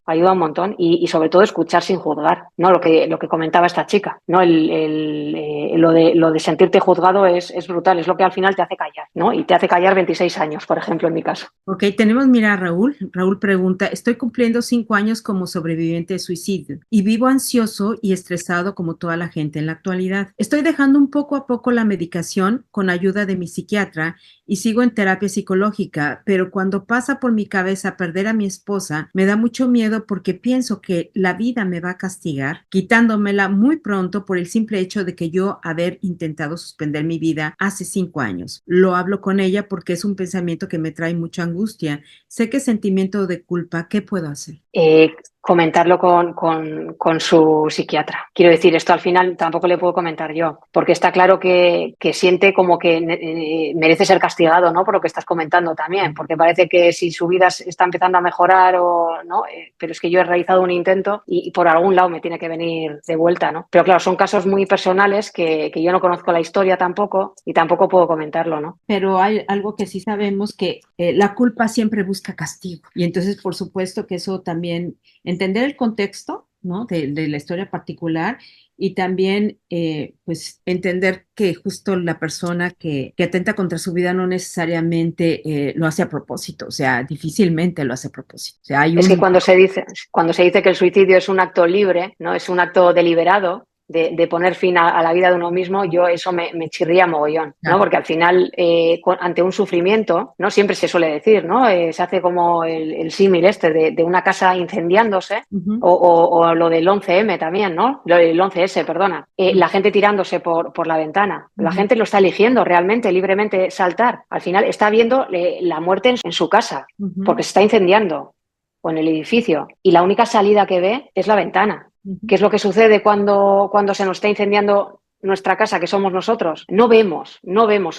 y sobre todo escuchar sin juzgar, ¿no? Lo que comentaba esta chica, ¿no? Lo de sentirte juzgado es brutal, es lo que al final te hace callar, ¿no? Y te hace callar 26 años, por ejemplo, en mi caso. Ok, tenemos, mira, Raúl pregunta, estoy cumpliendo 5 años como sobreviviente de suicidio y vivo ansioso y estresado como toda la gente en la actualidad. Estoy dejando poco a poco la medicación con ayuda de mi psiquiatra y sigo en terapia psicológica, pero cuando pasa por mi cabeza perder a mi esposa, me da mucho miedo porque pienso que la vida me va a castigar, quitándomela muy pronto por el simple hecho de que yo haber intentado suspender mi vida hace 5 años. Lo hablo con ella porque es un pensamiento que me trae mucha angustia. Sé que sentimiento de culpa, ¿qué puedo hacer? Comentarlo con su psiquiatra. Quiero decir, esto al final tampoco le puedo comentar yo, porque está claro que siente como que merece ser castigado, ¿no? Por lo que estás comentando también, porque parece que si su vida está empezando a mejorar o no, pero es que yo he realizado un intento y por algún lado me tiene que venir de vuelta, ¿no? Pero claro, son casos muy personales que yo no conozco la historia tampoco y tampoco puedo comentarlo, ¿no? Pero hay algo que sí sabemos, que la culpa siempre busca castigo y entonces por supuesto que eso también, entender el contexto, ¿no? de la historia particular y también pues entender que justo la persona que atenta contra su vida no necesariamente lo hace a propósito, o sea, difícilmente lo hace a propósito. O sea, es que cuando se dice que el suicidio es un acto libre, ¿no? Es un acto deliberado, de poner fin a la vida de uno mismo, yo eso me chirría mogollón, ¿no? Claro. Porque al final, ante un sufrimiento, ¿no? Siempre se suele decir, ¿no? Se hace como el símil de una casa incendiándose, o lo del 11M también, ¿no? Lo del 11S, perdona. La gente tirándose por la ventana. La gente lo está eligiendo realmente, libremente saltar. Al final está viendo la muerte en su casa, porque se está incendiando, o en el edificio, y la única salida que ve es la ventana. ¿Qué es lo que sucede cuando se nos está incendiando nuestra casa, que somos nosotros? No vemos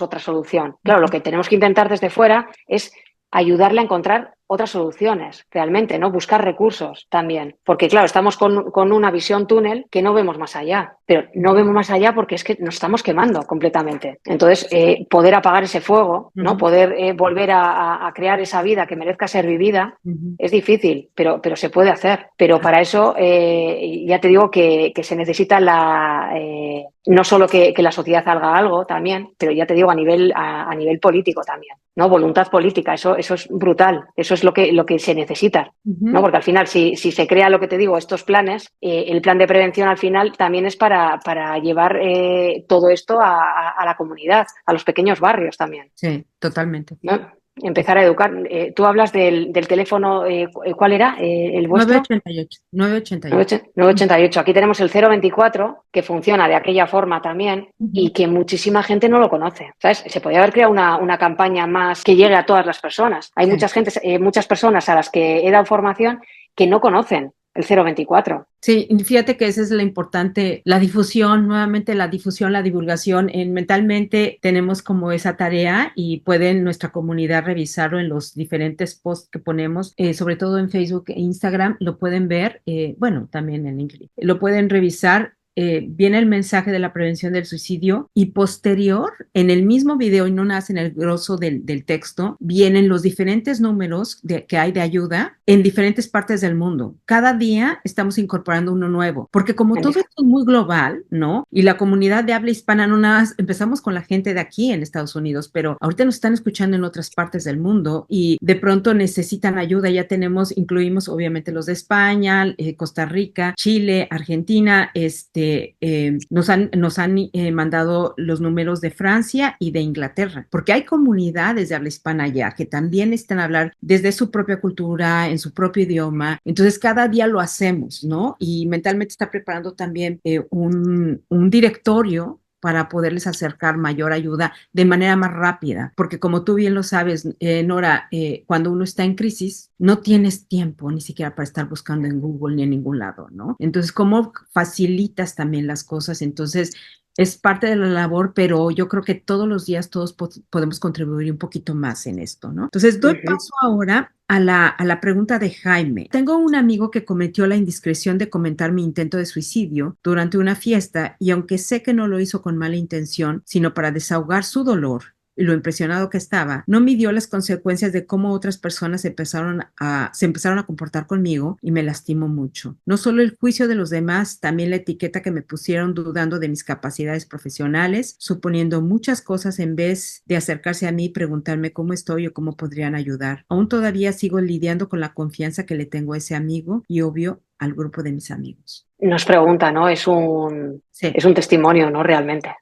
otra solución. Claro, lo que tenemos que intentar desde fuera es ayudarle a encontrar otras soluciones, realmente, ¿no? Buscar recursos también. Porque, claro, estamos con una visión túnel que no vemos más allá. Pero no vemos más allá porque es que nos estamos quemando completamente. Entonces, poder apagar ese fuego, ¿no? Poder volver a crear esa vida que merezca ser vivida, es difícil, pero se puede hacer. Pero para eso, ya te digo que se necesita no solo que la sociedad haga algo también, pero ya te digo a nivel político también, ¿no? Voluntad política, eso es brutal, eso es lo que se necesita, ¿no? Porque al final, si se crea lo que te digo, estos planes, el plan de prevención al final también es para llevar todo esto a la comunidad, a los pequeños barrios también. Sí, totalmente. ¿No? Empezar a educar. Tú hablas del teléfono, ¿cuál era el vuestro? 988. Aquí tenemos el 024, que funciona de aquella forma también y que muchísima gente no lo conoce, ¿sabes? Se podría haber creado una campaña más que llegue a todas las personas. Hay muchas personas a las que he dado formación que no conocen el 024. Sí, fíjate que esa es la importante, la difusión, nuevamente la difusión, la divulgación. Mentalmente tenemos como esa tarea y pueden nuestra comunidad revisarlo en los diferentes posts que ponemos, sobre todo en Facebook e Instagram, lo pueden ver, bueno, también en LinkedIn, lo pueden revisar. Viene el mensaje de la prevención del suicidio y posterior, en el mismo video y no nace en el grosso del texto, vienen los diferentes números que hay de ayuda en diferentes partes del mundo. Cada día estamos incorporando uno nuevo, porque como todo esto es muy global, ¿no? Y la comunidad de habla hispana no nada más, empezamos con la gente de aquí en Estados Unidos, pero ahorita nos están escuchando en otras partes del mundo y de pronto necesitan ayuda. Ya incluimos obviamente los de España, Costa Rica, Chile, Argentina, nos han mandado los números de Francia y de Inglaterra, porque hay comunidades de habla hispana allá que también necesitan hablar desde su propia cultura, en su propio idioma. Entonces, cada día lo hacemos, ¿no? Y mentalmente está preparando también un directorio para poderles acercar mayor ayuda de manera más rápida, porque como tú bien lo sabes, Nora, cuando uno está en crisis, no tienes tiempo ni siquiera para estar buscando en Google ni en ningún lado, ¿no? Entonces, ¿cómo facilitas también las cosas? Entonces, es parte de la labor, pero yo creo que todos los días todos podemos contribuir un poquito más en esto, ¿no? Entonces, doy paso ahora a la pregunta de Jaime. Tengo un amigo que cometió la indiscreción de comentar mi intento de suicidio durante una fiesta y aunque sé que no lo hizo con mala intención, sino para desahogar su dolor y lo impresionado que estaba, no midió las consecuencias de cómo otras personas se empezaron a comportar conmigo y me lastimó mucho. No solo el juicio de los demás, también la etiqueta que me pusieron dudando de mis capacidades profesionales, suponiendo muchas cosas en vez de acercarse a mí y preguntarme cómo estoy o cómo podrían ayudar. Aún todavía sigo lidiando con la confianza que le tengo a ese amigo y obvio al grupo de mis amigos. Nos pregunta, ¿no? Es un testimonio, ¿no? Realmente.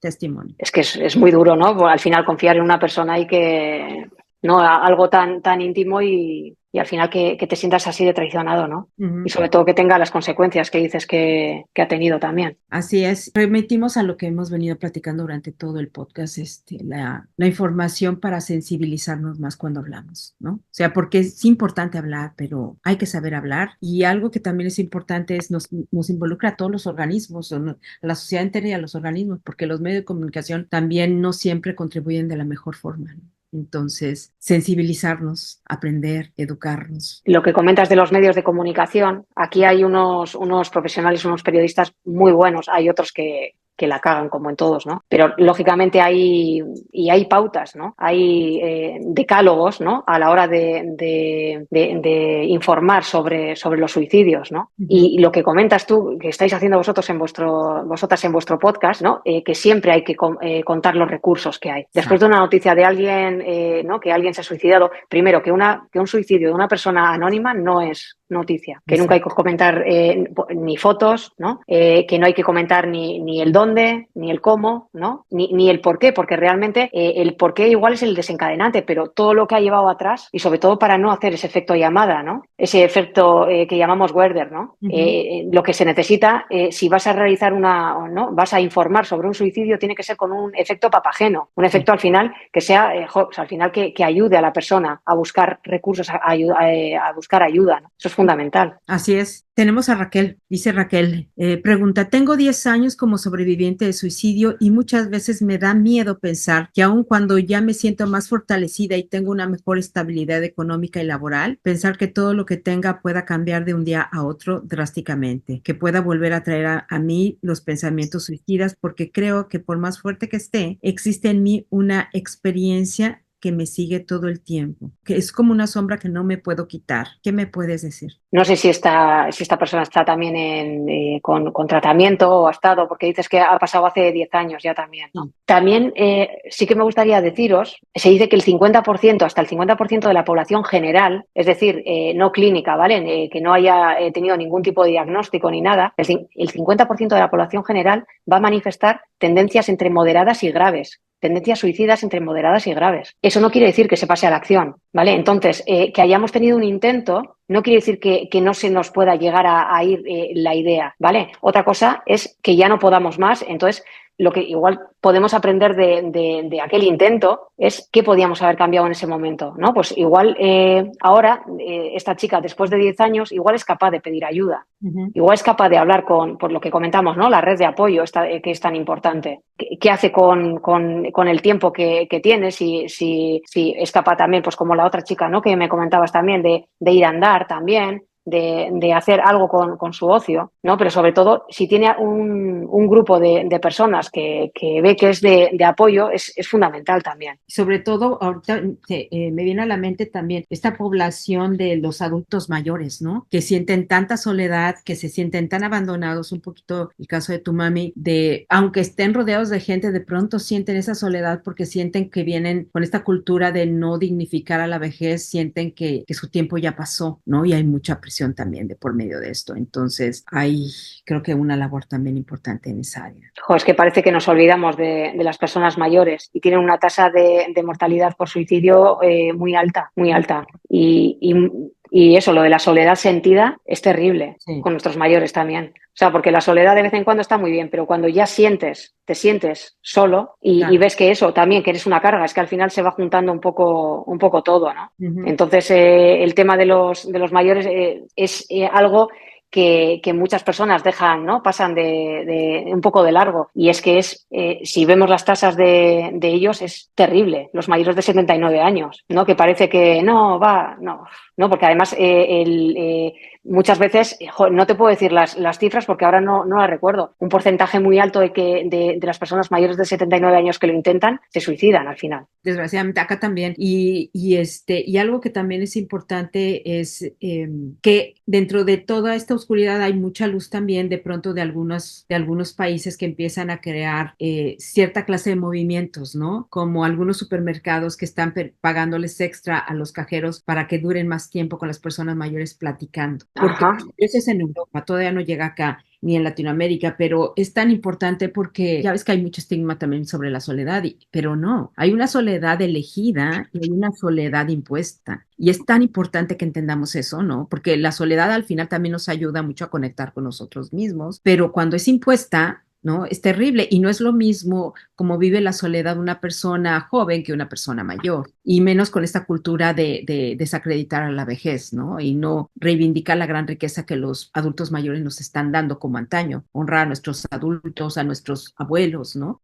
Testimonio. Es que es muy duro, ¿no? Al final confiar en una persona y que, ¿no? Algo tan íntimo y al final que te sientas así de traicionado, ¿no? Y sobre todo que tenga las consecuencias que dices que ha tenido también. Así es. Remitimos a lo que hemos venido platicando durante todo el podcast, la información para sensibilizarnos más cuando hablamos, ¿no? O sea, porque es importante hablar, pero hay que saber hablar. Y algo que también es importante es nos involucra a todos los organismos, a la sociedad entera y a los organismos, porque los medios de comunicación también no siempre contribuyen de la mejor forma, ¿no? Entonces, sensibilizarnos, aprender, educarnos. Lo que comentas de los medios de comunicación, aquí hay unos profesionales, unos periodistas muy buenos, hay otros que la cagan como en todos, ¿no? Pero lógicamente hay pautas, ¿no? Hay decálogos, ¿no? A la hora de informar sobre los suicidios, ¿no? Y lo que comentas tú, que estáis haciendo vosotras en vuestro podcast, ¿no? Que siempre hay que contar los recursos que hay. Después de una noticia de alguien, ¿no? Que alguien se ha suicidado, primero que un suicidio de una persona anónima no es noticia, que nunca hay que comentar ni fotos, ¿no? Que no hay que comentar ni el dónde, ni el cómo, ¿no? Ni el por qué, porque realmente el por qué igual es el desencadenante, pero todo lo que ha llevado atrás y sobre todo para no hacer ese efecto llamada, ¿no? Ese efecto que llamamos Werder, ¿no? Lo que se necesita, si vas a realizar ¿no? Vas a informar sobre un suicidio, tiene que ser con un efecto papageno, un efecto al final que sea, al final que ayude a la persona a buscar recursos, a buscar ayuda, ¿no? Eso es fundamental. Así es. Tenemos a Raquel, dice Raquel, pregunta, tengo 10 años como sobreviviente de suicidio y muchas veces me da miedo pensar que aun cuando ya me siento más fortalecida y tengo una mejor estabilidad económica y laboral, pensar que todo lo que tenga pueda cambiar de un día a otro drásticamente, que pueda volver a traer a mí los pensamientos suicidas porque creo que por más fuerte que esté, existe en mí una experiencia que me sigue todo el tiempo, que es como una sombra que no me puedo quitar. ¿Qué me puedes decir? No sé si esta persona está también con tratamiento o ha estado, porque dices que ha pasado hace 10 años ya también, ¿no? También sí que me gustaría deciros, se dice que el 50%, hasta el 50% de la población general, es decir, no clínica, ¿vale? Que no haya tenido ningún tipo de diagnóstico ni nada, el 50% de la población general va a manifestar tendencias entre moderadas y graves. Tendencias suicidas entre moderadas y graves. Eso no quiere decir que se pase a la acción, ¿vale? Entonces, que hayamos tenido un intento no quiere decir que no se nos pueda llegar a ir la idea, ¿vale? Otra cosa es que ya no podamos más, entonces lo que igual podemos aprender de aquel intento es qué podíamos haber cambiado en ese momento, ¿no? Pues igual ahora esta chica, después de 10 años, igual es capaz de pedir ayuda. Igual es capaz de hablar por lo que comentamos, ¿no? La red de apoyo que es tan importante. ¿Qué hace con el tiempo que tiene? Si es capaz también, pues como la otra chica, ¿no? Que me comentabas también, de ir a andar también, de hacer algo con su ocio, ¿no? Pero sobre todo, si tiene un grupo de personas que ve que es de apoyo, es fundamental también. Sobre todo, ahorita me viene a la mente también esta población de los adultos mayores, ¿no? Que sienten tanta soledad, que se sienten tan abandonados, un poquito el caso de tu mami, aunque estén rodeados de gente, de pronto sienten esa soledad porque sienten que vienen con esta cultura de no dignificar a la vejez, sienten que su tiempo ya pasó, ¿no? Y hay mucha presión también de por medio de esto. Entonces, hay creo que una labor también importante en esa área. Es que parece que nos olvidamos de las personas mayores y tienen una tasa de mortalidad por suicidio muy alta, muy alta. Y eso, lo de la soledad sentida es terrible, sí, con nuestros mayores también. O sea, porque la soledad de vez en cuando está muy bien, pero cuando ya te sientes solo y ves que eso también, que eres una carga, es que al final se va juntando un poco todo, ¿no? Uh-huh. Entonces, el tema de los mayores es algo que muchas personas dejan, ¿no? Pasan de un poco de largo. Y es que si vemos las tasas de ellos, es terrible. Los mayores de 79 años, ¿no? Que parece que no, porque además muchas veces, no te puedo decir las cifras porque ahora no las recuerdo. Un porcentaje muy alto de las personas mayores de 79 años que lo intentan se suicidan al final. Desgraciadamente, acá también. Y algo que también es importante es que dentro de toda esta oscuridad hay mucha luz también de pronto de algunos países que empiezan a crear cierta clase de movimientos, ¿no? Como algunos supermercados que están pagándoles extra a los cajeros para que duren más tiempo con las personas mayores platicando. Porque eso es en Europa, todavía no llega acá ni en Latinoamérica, pero es tan importante porque ya ves que hay mucho estigma también sobre la soledad, pero no, hay una soledad elegida y hay una soledad impuesta. Y es tan importante que entendamos eso, ¿no? Porque la soledad al final también nos ayuda mucho a conectar con nosotros mismos, pero cuando es impuesta, ¿no? Es terrible y no es lo mismo como vive la soledad una persona joven que una persona mayor, y menos con esta cultura de desacreditar a la vejez, ¿no? Y no reivindicar la gran riqueza que los adultos mayores nos están dando como antaño, honrar a nuestros adultos, a nuestros abuelos, ¿no?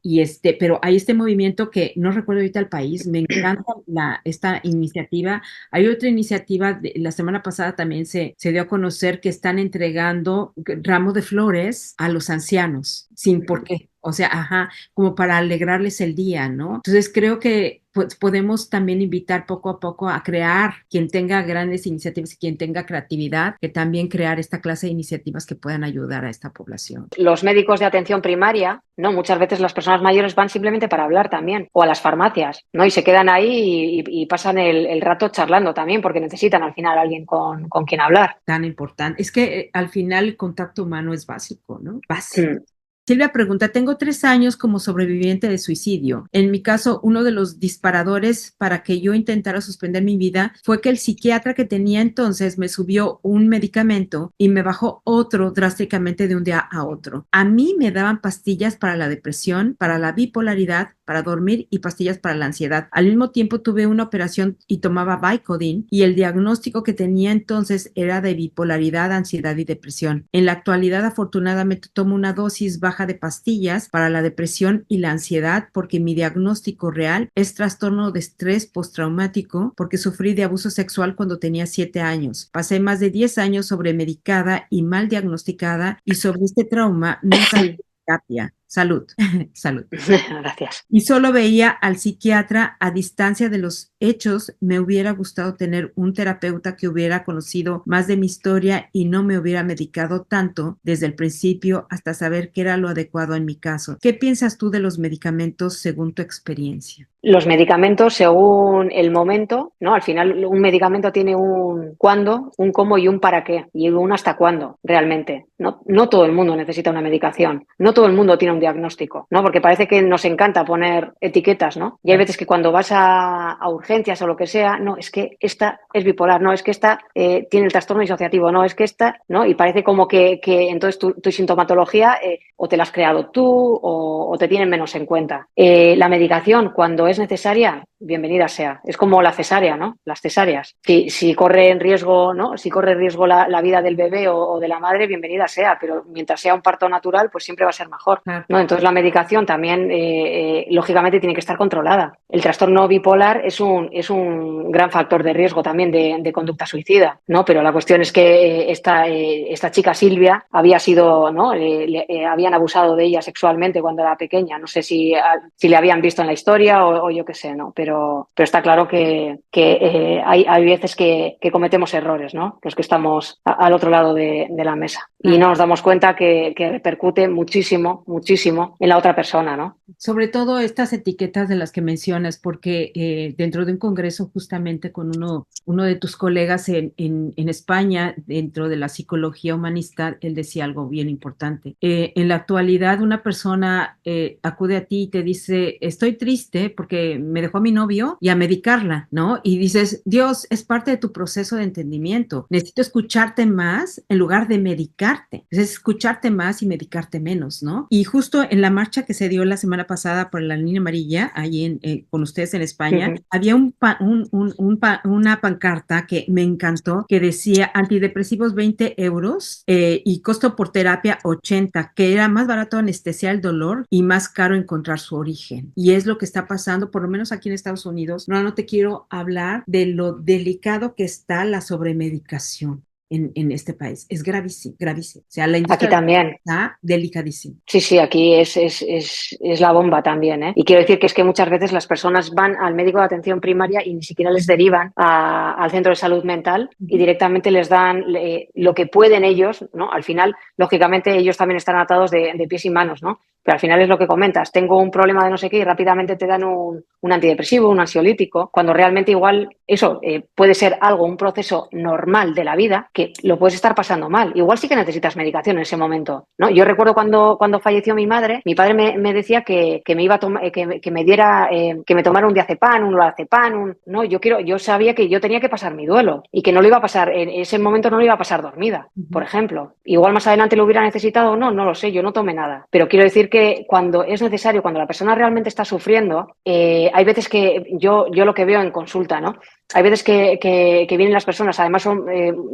Pero hay este movimiento que no recuerdo ahorita el país, me encanta esta iniciativa. Hay otra iniciativa, la semana pasada también se dio a conocer que están entregando ramos de flores a los ancianos, sin por qué. O sea, como para alegrarles el día, ¿no? Entonces creo que pues, podemos también invitar poco a poco a crear, quien tenga grandes iniciativas y quien tenga creatividad, que también crear esta clase de iniciativas que puedan ayudar a esta población. Los médicos de atención primaria, ¿no? Muchas veces las personas mayores van simplemente para hablar también, o a las farmacias, ¿no? Y se quedan ahí y pasan el rato charlando también, porque necesitan al final a alguien con quien hablar. Tan importante. Es que al final el contacto humano es básico, ¿no? Básico. Silvia pregunta, tengo 3 años como sobreviviente de suicidio. En mi caso, uno de los disparadores para que yo intentara suspender mi vida fue que el psiquiatra que tenía entonces me subió un medicamento y me bajó otro drásticamente de un día a otro. A mí me daban pastillas para la depresión, para la bipolaridad, para dormir y pastillas para la ansiedad. Al mismo tiempo tuve una operación y tomaba Vicodin y el diagnóstico que tenía entonces era de bipolaridad, ansiedad y depresión. En la actualidad, afortunadamente, tomo una dosis baja de pastillas para la depresión y la ansiedad porque mi diagnóstico real es trastorno de estrés postraumático porque sufrí de abuso sexual cuando tenía 7 años. Pasé más de 10 años sobremedicada y mal diagnosticada y sobre este trauma nunca fui a terapia. Salud, salud. Gracias. Y solo veía al psiquiatra a distancia de los hechos. Me hubiera gustado tener un terapeuta que hubiera conocido más de mi historia y no me hubiera medicado tanto desde el principio hasta saber qué era lo adecuado en mi caso. ¿Qué piensas tú de los medicamentos según tu experiencia? Los medicamentos según el momento, ¿no? Al final un medicamento tiene un cuándo, un cómo y un para qué, y un hasta cuándo, realmente. No todo el mundo necesita una medicación, no todo el mundo tiene un diagnóstico, ¿no? Porque parece que nos encanta poner etiquetas, ¿no? Y hay veces que cuando vas a urgencias o lo que sea, no, es que esta es bipolar, no, es que esta tiene el trastorno disociativo, no, es que esta, ¿no? Y parece como que entonces tu sintomatología o te la has creado tú o te tienen menos en cuenta. La medicación, cuando es necesaria, bienvenida sea. Es como la cesárea, ¿no? Las cesáreas. Si corre en riesgo, ¿no? Si corre en riesgo la vida del bebé o de la madre, bienvenida sea, pero mientras sea un parto natural, pues siempre va a ser mejor, ¿no? Entonces la medicación también, lógicamente, tiene que estar controlada. El trastorno bipolar es un gran factor de riesgo también de conducta suicida, ¿no? Pero la cuestión es que esta chica Silvia había sido, ¿no? Habían abusado de ella sexualmente cuando era pequeña. No sé si le habían visto en la historia o yo qué sé, ¿no? Pero está claro que hay veces que cometemos errores, ¿no? Los que estamos al otro lado de la mesa. Y no nos damos cuenta que repercute muchísimo en la otra persona, ¿no? Sobre todo estas etiquetas de las que mencionas, porque dentro de un congreso justamente con uno de tus colegas en España, dentro de la psicología humanista, él decía algo bien importante. En la actualidad, una persona acude a ti y te dice, estoy triste porque me dejó a mi novio y a medicarla, ¿no? Y dices, Dios, es parte de tu proceso de entendimiento. Necesito escucharte más en lugar de medicarte. Es escucharte más y medicarte menos, ¿no? Y justo en la marcha que se dio la semana pasada por la línea amarilla, ahí con ustedes en España, había una pancarta que me encantó, que decía antidepresivos 20 euros y costo por terapia 80, que era más barato anestesiar el dolor y más caro encontrar su origen. Y es lo que está pasando, por lo menos aquí en Estados Unidos. No te quiero hablar de lo delicado que está la sobremedicación en este país. Es gravísimo, gravísimo. O sea, la industria aquí también está delicadísima. Sí, aquí es la bomba también, ¿eh? Y quiero decir que es que muchas veces las personas van al médico de atención primaria y ni siquiera les derivan al centro de salud mental y directamente les dan lo que pueden ellos, ¿no? Al final, lógicamente, ellos también están atados de pies y manos, ¿no? Pero al final es lo que comentas, tengo un problema de no sé qué y rápidamente te dan un antidepresivo, un ansiolítico, cuando realmente igual eso puede ser un proceso normal de la vida que lo puedes estar pasando mal. Igual sí que necesitas medicación en ese momento, ¿no? Yo recuerdo cuando falleció mi madre, mi padre me decía que me iba a tomar, que me diera, que me tomara un diazepam, un lorazepam, ¿no? Yo sabía que yo tenía que pasar mi duelo y que no lo iba a pasar, en ese momento no lo iba a pasar dormida, por ejemplo. Igual más adelante lo hubiera necesitado o no, no lo sé, yo no tomé nada. Pero quiero decir que cuando es necesario, cuando la persona realmente está sufriendo, hay veces que yo lo que veo en consulta, ¿no? Hay veces que vienen las personas, además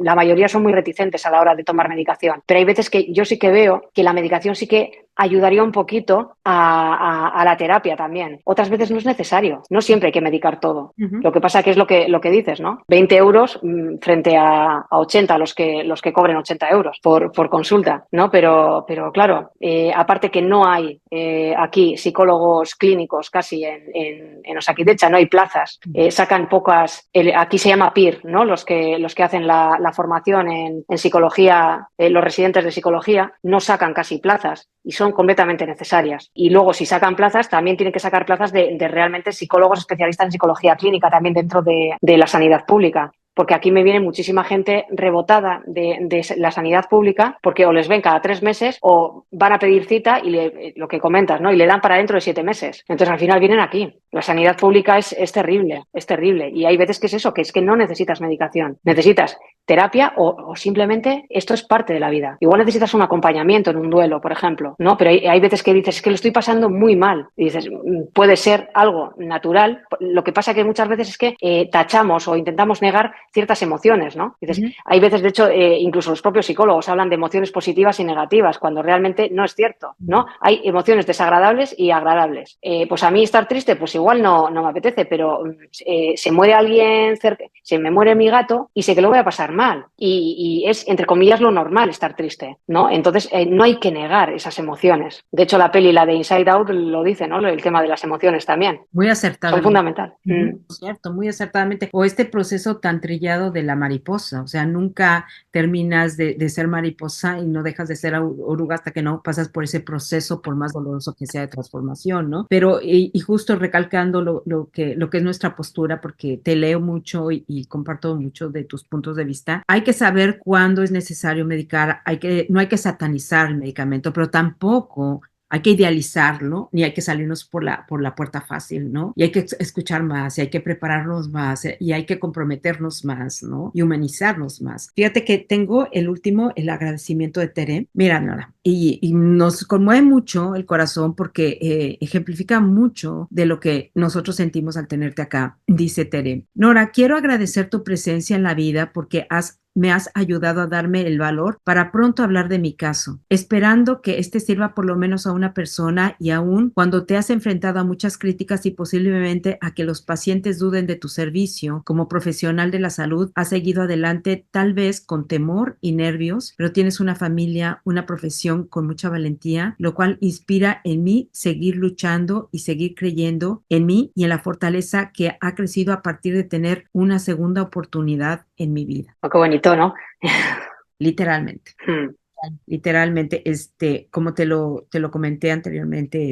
la mayoría son muy reticentes a la hora de tomar medicación, pero hay veces que yo sí que veo que la medicación sí que ayudaría un poquito a la terapia también. Otras veces no es necesario, no siempre hay que medicar todo. Lo que pasa que es lo que dices, ¿no? 20 euros frente a 80, los que cobren 80 euros por consulta, ¿no? Pero claro, aparte que no hay aquí psicólogos clínicos casi en Osakidecha, no hay plazas, sacan pocas, aquí se llama PIR, ¿no? Los que hacen la formación en psicología, los residentes de psicología, no sacan casi plazas. y son completamente necesarias. Y luego, si sacan plazas, también tienen que sacar plazas de realmente psicólogos especialistas en psicología clínica también dentro de la sanidad pública. Porque aquí me viene muchísima gente rebotada de la sanidad pública porque o les ven cada 3 meses o van a pedir cita y lo que comentas, ¿no? Y le dan para dentro de 7 meses. Entonces, al final vienen aquí. La sanidad pública es terrible, es terrible. Y hay veces que es eso, que es que no necesitas medicación. Necesitas terapia o simplemente esto es parte de la vida. Igual necesitas un acompañamiento en un duelo, por ejemplo, ¿no? Pero hay veces que dices, es que lo estoy pasando muy mal. Y dices, puede ser algo natural. Lo que pasa que muchas veces es que tachamos o intentamos negar ciertas emociones, ¿no? Dices, hay veces, de hecho, incluso los propios psicólogos hablan de emociones positivas y negativas, cuando realmente no es cierto, ¿no? Hay emociones desagradables y agradables. Pues a mí estar triste, pues igual no me apetece, pero se muere alguien cerca, se me muere mi gato y sé que lo voy a pasar mal. Y es, entre comillas, lo normal estar triste, ¿no? Entonces, no hay que negar esas emociones. De hecho, la peli, la de Inside Out, lo dice, ¿no? El tema de las emociones también. Muy acertado. Son fundamental. Cierto, muy acertadamente. O este proceso tan trillado de la mariposa, o sea, nunca terminas de ser mariposa y no dejas de ser oruga hasta que no pasas por ese proceso, por más doloroso que sea, de transformación, ¿no? Pero, y justo recalcando lo que es nuestra postura, porque te leo mucho y comparto mucho de tus puntos de vista, hay que saber cuándo es necesario medicar, no hay que satanizar el medicamento, pero tampoco hay que idealizarlo, ni hay que salirnos por la puerta fácil, ¿no? Y hay que escuchar más, y hay que prepararnos más, y hay que comprometernos más, ¿no? Y humanizarnos más. Fíjate que tengo el agradecimiento de Tere. Mira, Nora, y nos conmueve mucho el corazón porque ejemplifica mucho de lo que nosotros sentimos al tenerte acá. Dice Tere, Nora, quiero agradecer tu presencia en la vida porque me has ayudado a darme el valor para pronto hablar de mi caso, esperando que este sirva por lo menos a una persona y aún cuando te has enfrentado a muchas críticas y posiblemente a que los pacientes duden de tu servicio como profesional de la salud, has seguido adelante tal vez con temor y nervios, pero tienes una familia, una profesión con mucha valentía, lo cual inspira en mí seguir luchando y seguir creyendo en mí y en la fortaleza que ha crecido a partir de tener una segunda oportunidad en mi vida. Oh, qué bonito, ¿no? Literalmente. Literalmente, como te lo comenté anteriormente,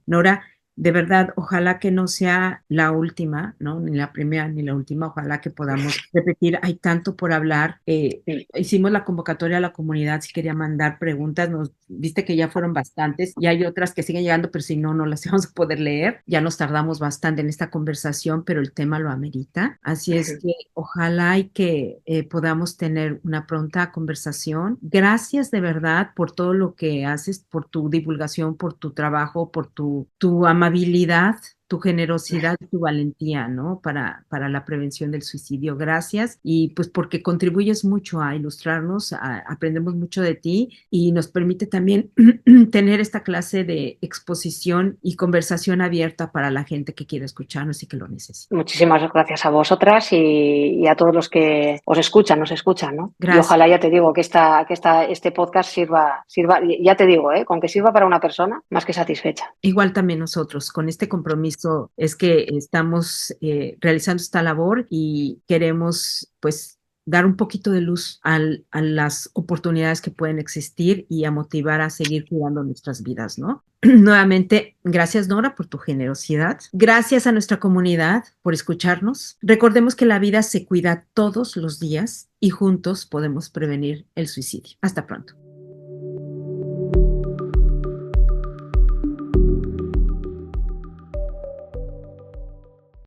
Nora, de verdad, ojalá que no sea la última, ¿no? Ni la primera ni la última, ojalá que podamos repetir, hay tanto por hablar. Hicimos la convocatoria a la comunidad, si quería mandar preguntas, viste que ya fueron bastantes y hay otras que siguen llegando, pero si no, no las vamos a poder leer. Ya nos tardamos bastante en esta conversación, pero el tema lo amerita. Así es que ojalá y que podamos tener una pronta conversación. Gracias de verdad por todo lo que haces, por tu divulgación, por tu trabajo, por tu amabilidad, tu generosidad y tu valentía, ¿no? Para la prevención del suicidio. Gracias. Y pues porque contribuyes mucho a ilustrarnos, aprendemos mucho de ti y nos permite también tener esta clase de exposición y conversación abierta para la gente que quiere escucharnos y que lo necesita. Muchísimas gracias a vosotras y a todos los que nos escuchan, ¿no? Gracias. Y ojalá, ya te digo, que este podcast sirva, ya te digo, con que sirva para una persona, más que satisfecha. Igual también nosotros, con este compromiso es que estamos realizando esta labor y queremos pues dar un poquito de luz a las oportunidades que pueden existir y a motivar a seguir cuidando nuestras vidas, ¿no? Nuevamente, gracias Nora por tu generosidad. Gracias a nuestra comunidad por escucharnos. Recordemos que la vida se cuida todos los días y juntos podemos prevenir el suicidio. Hasta pronto.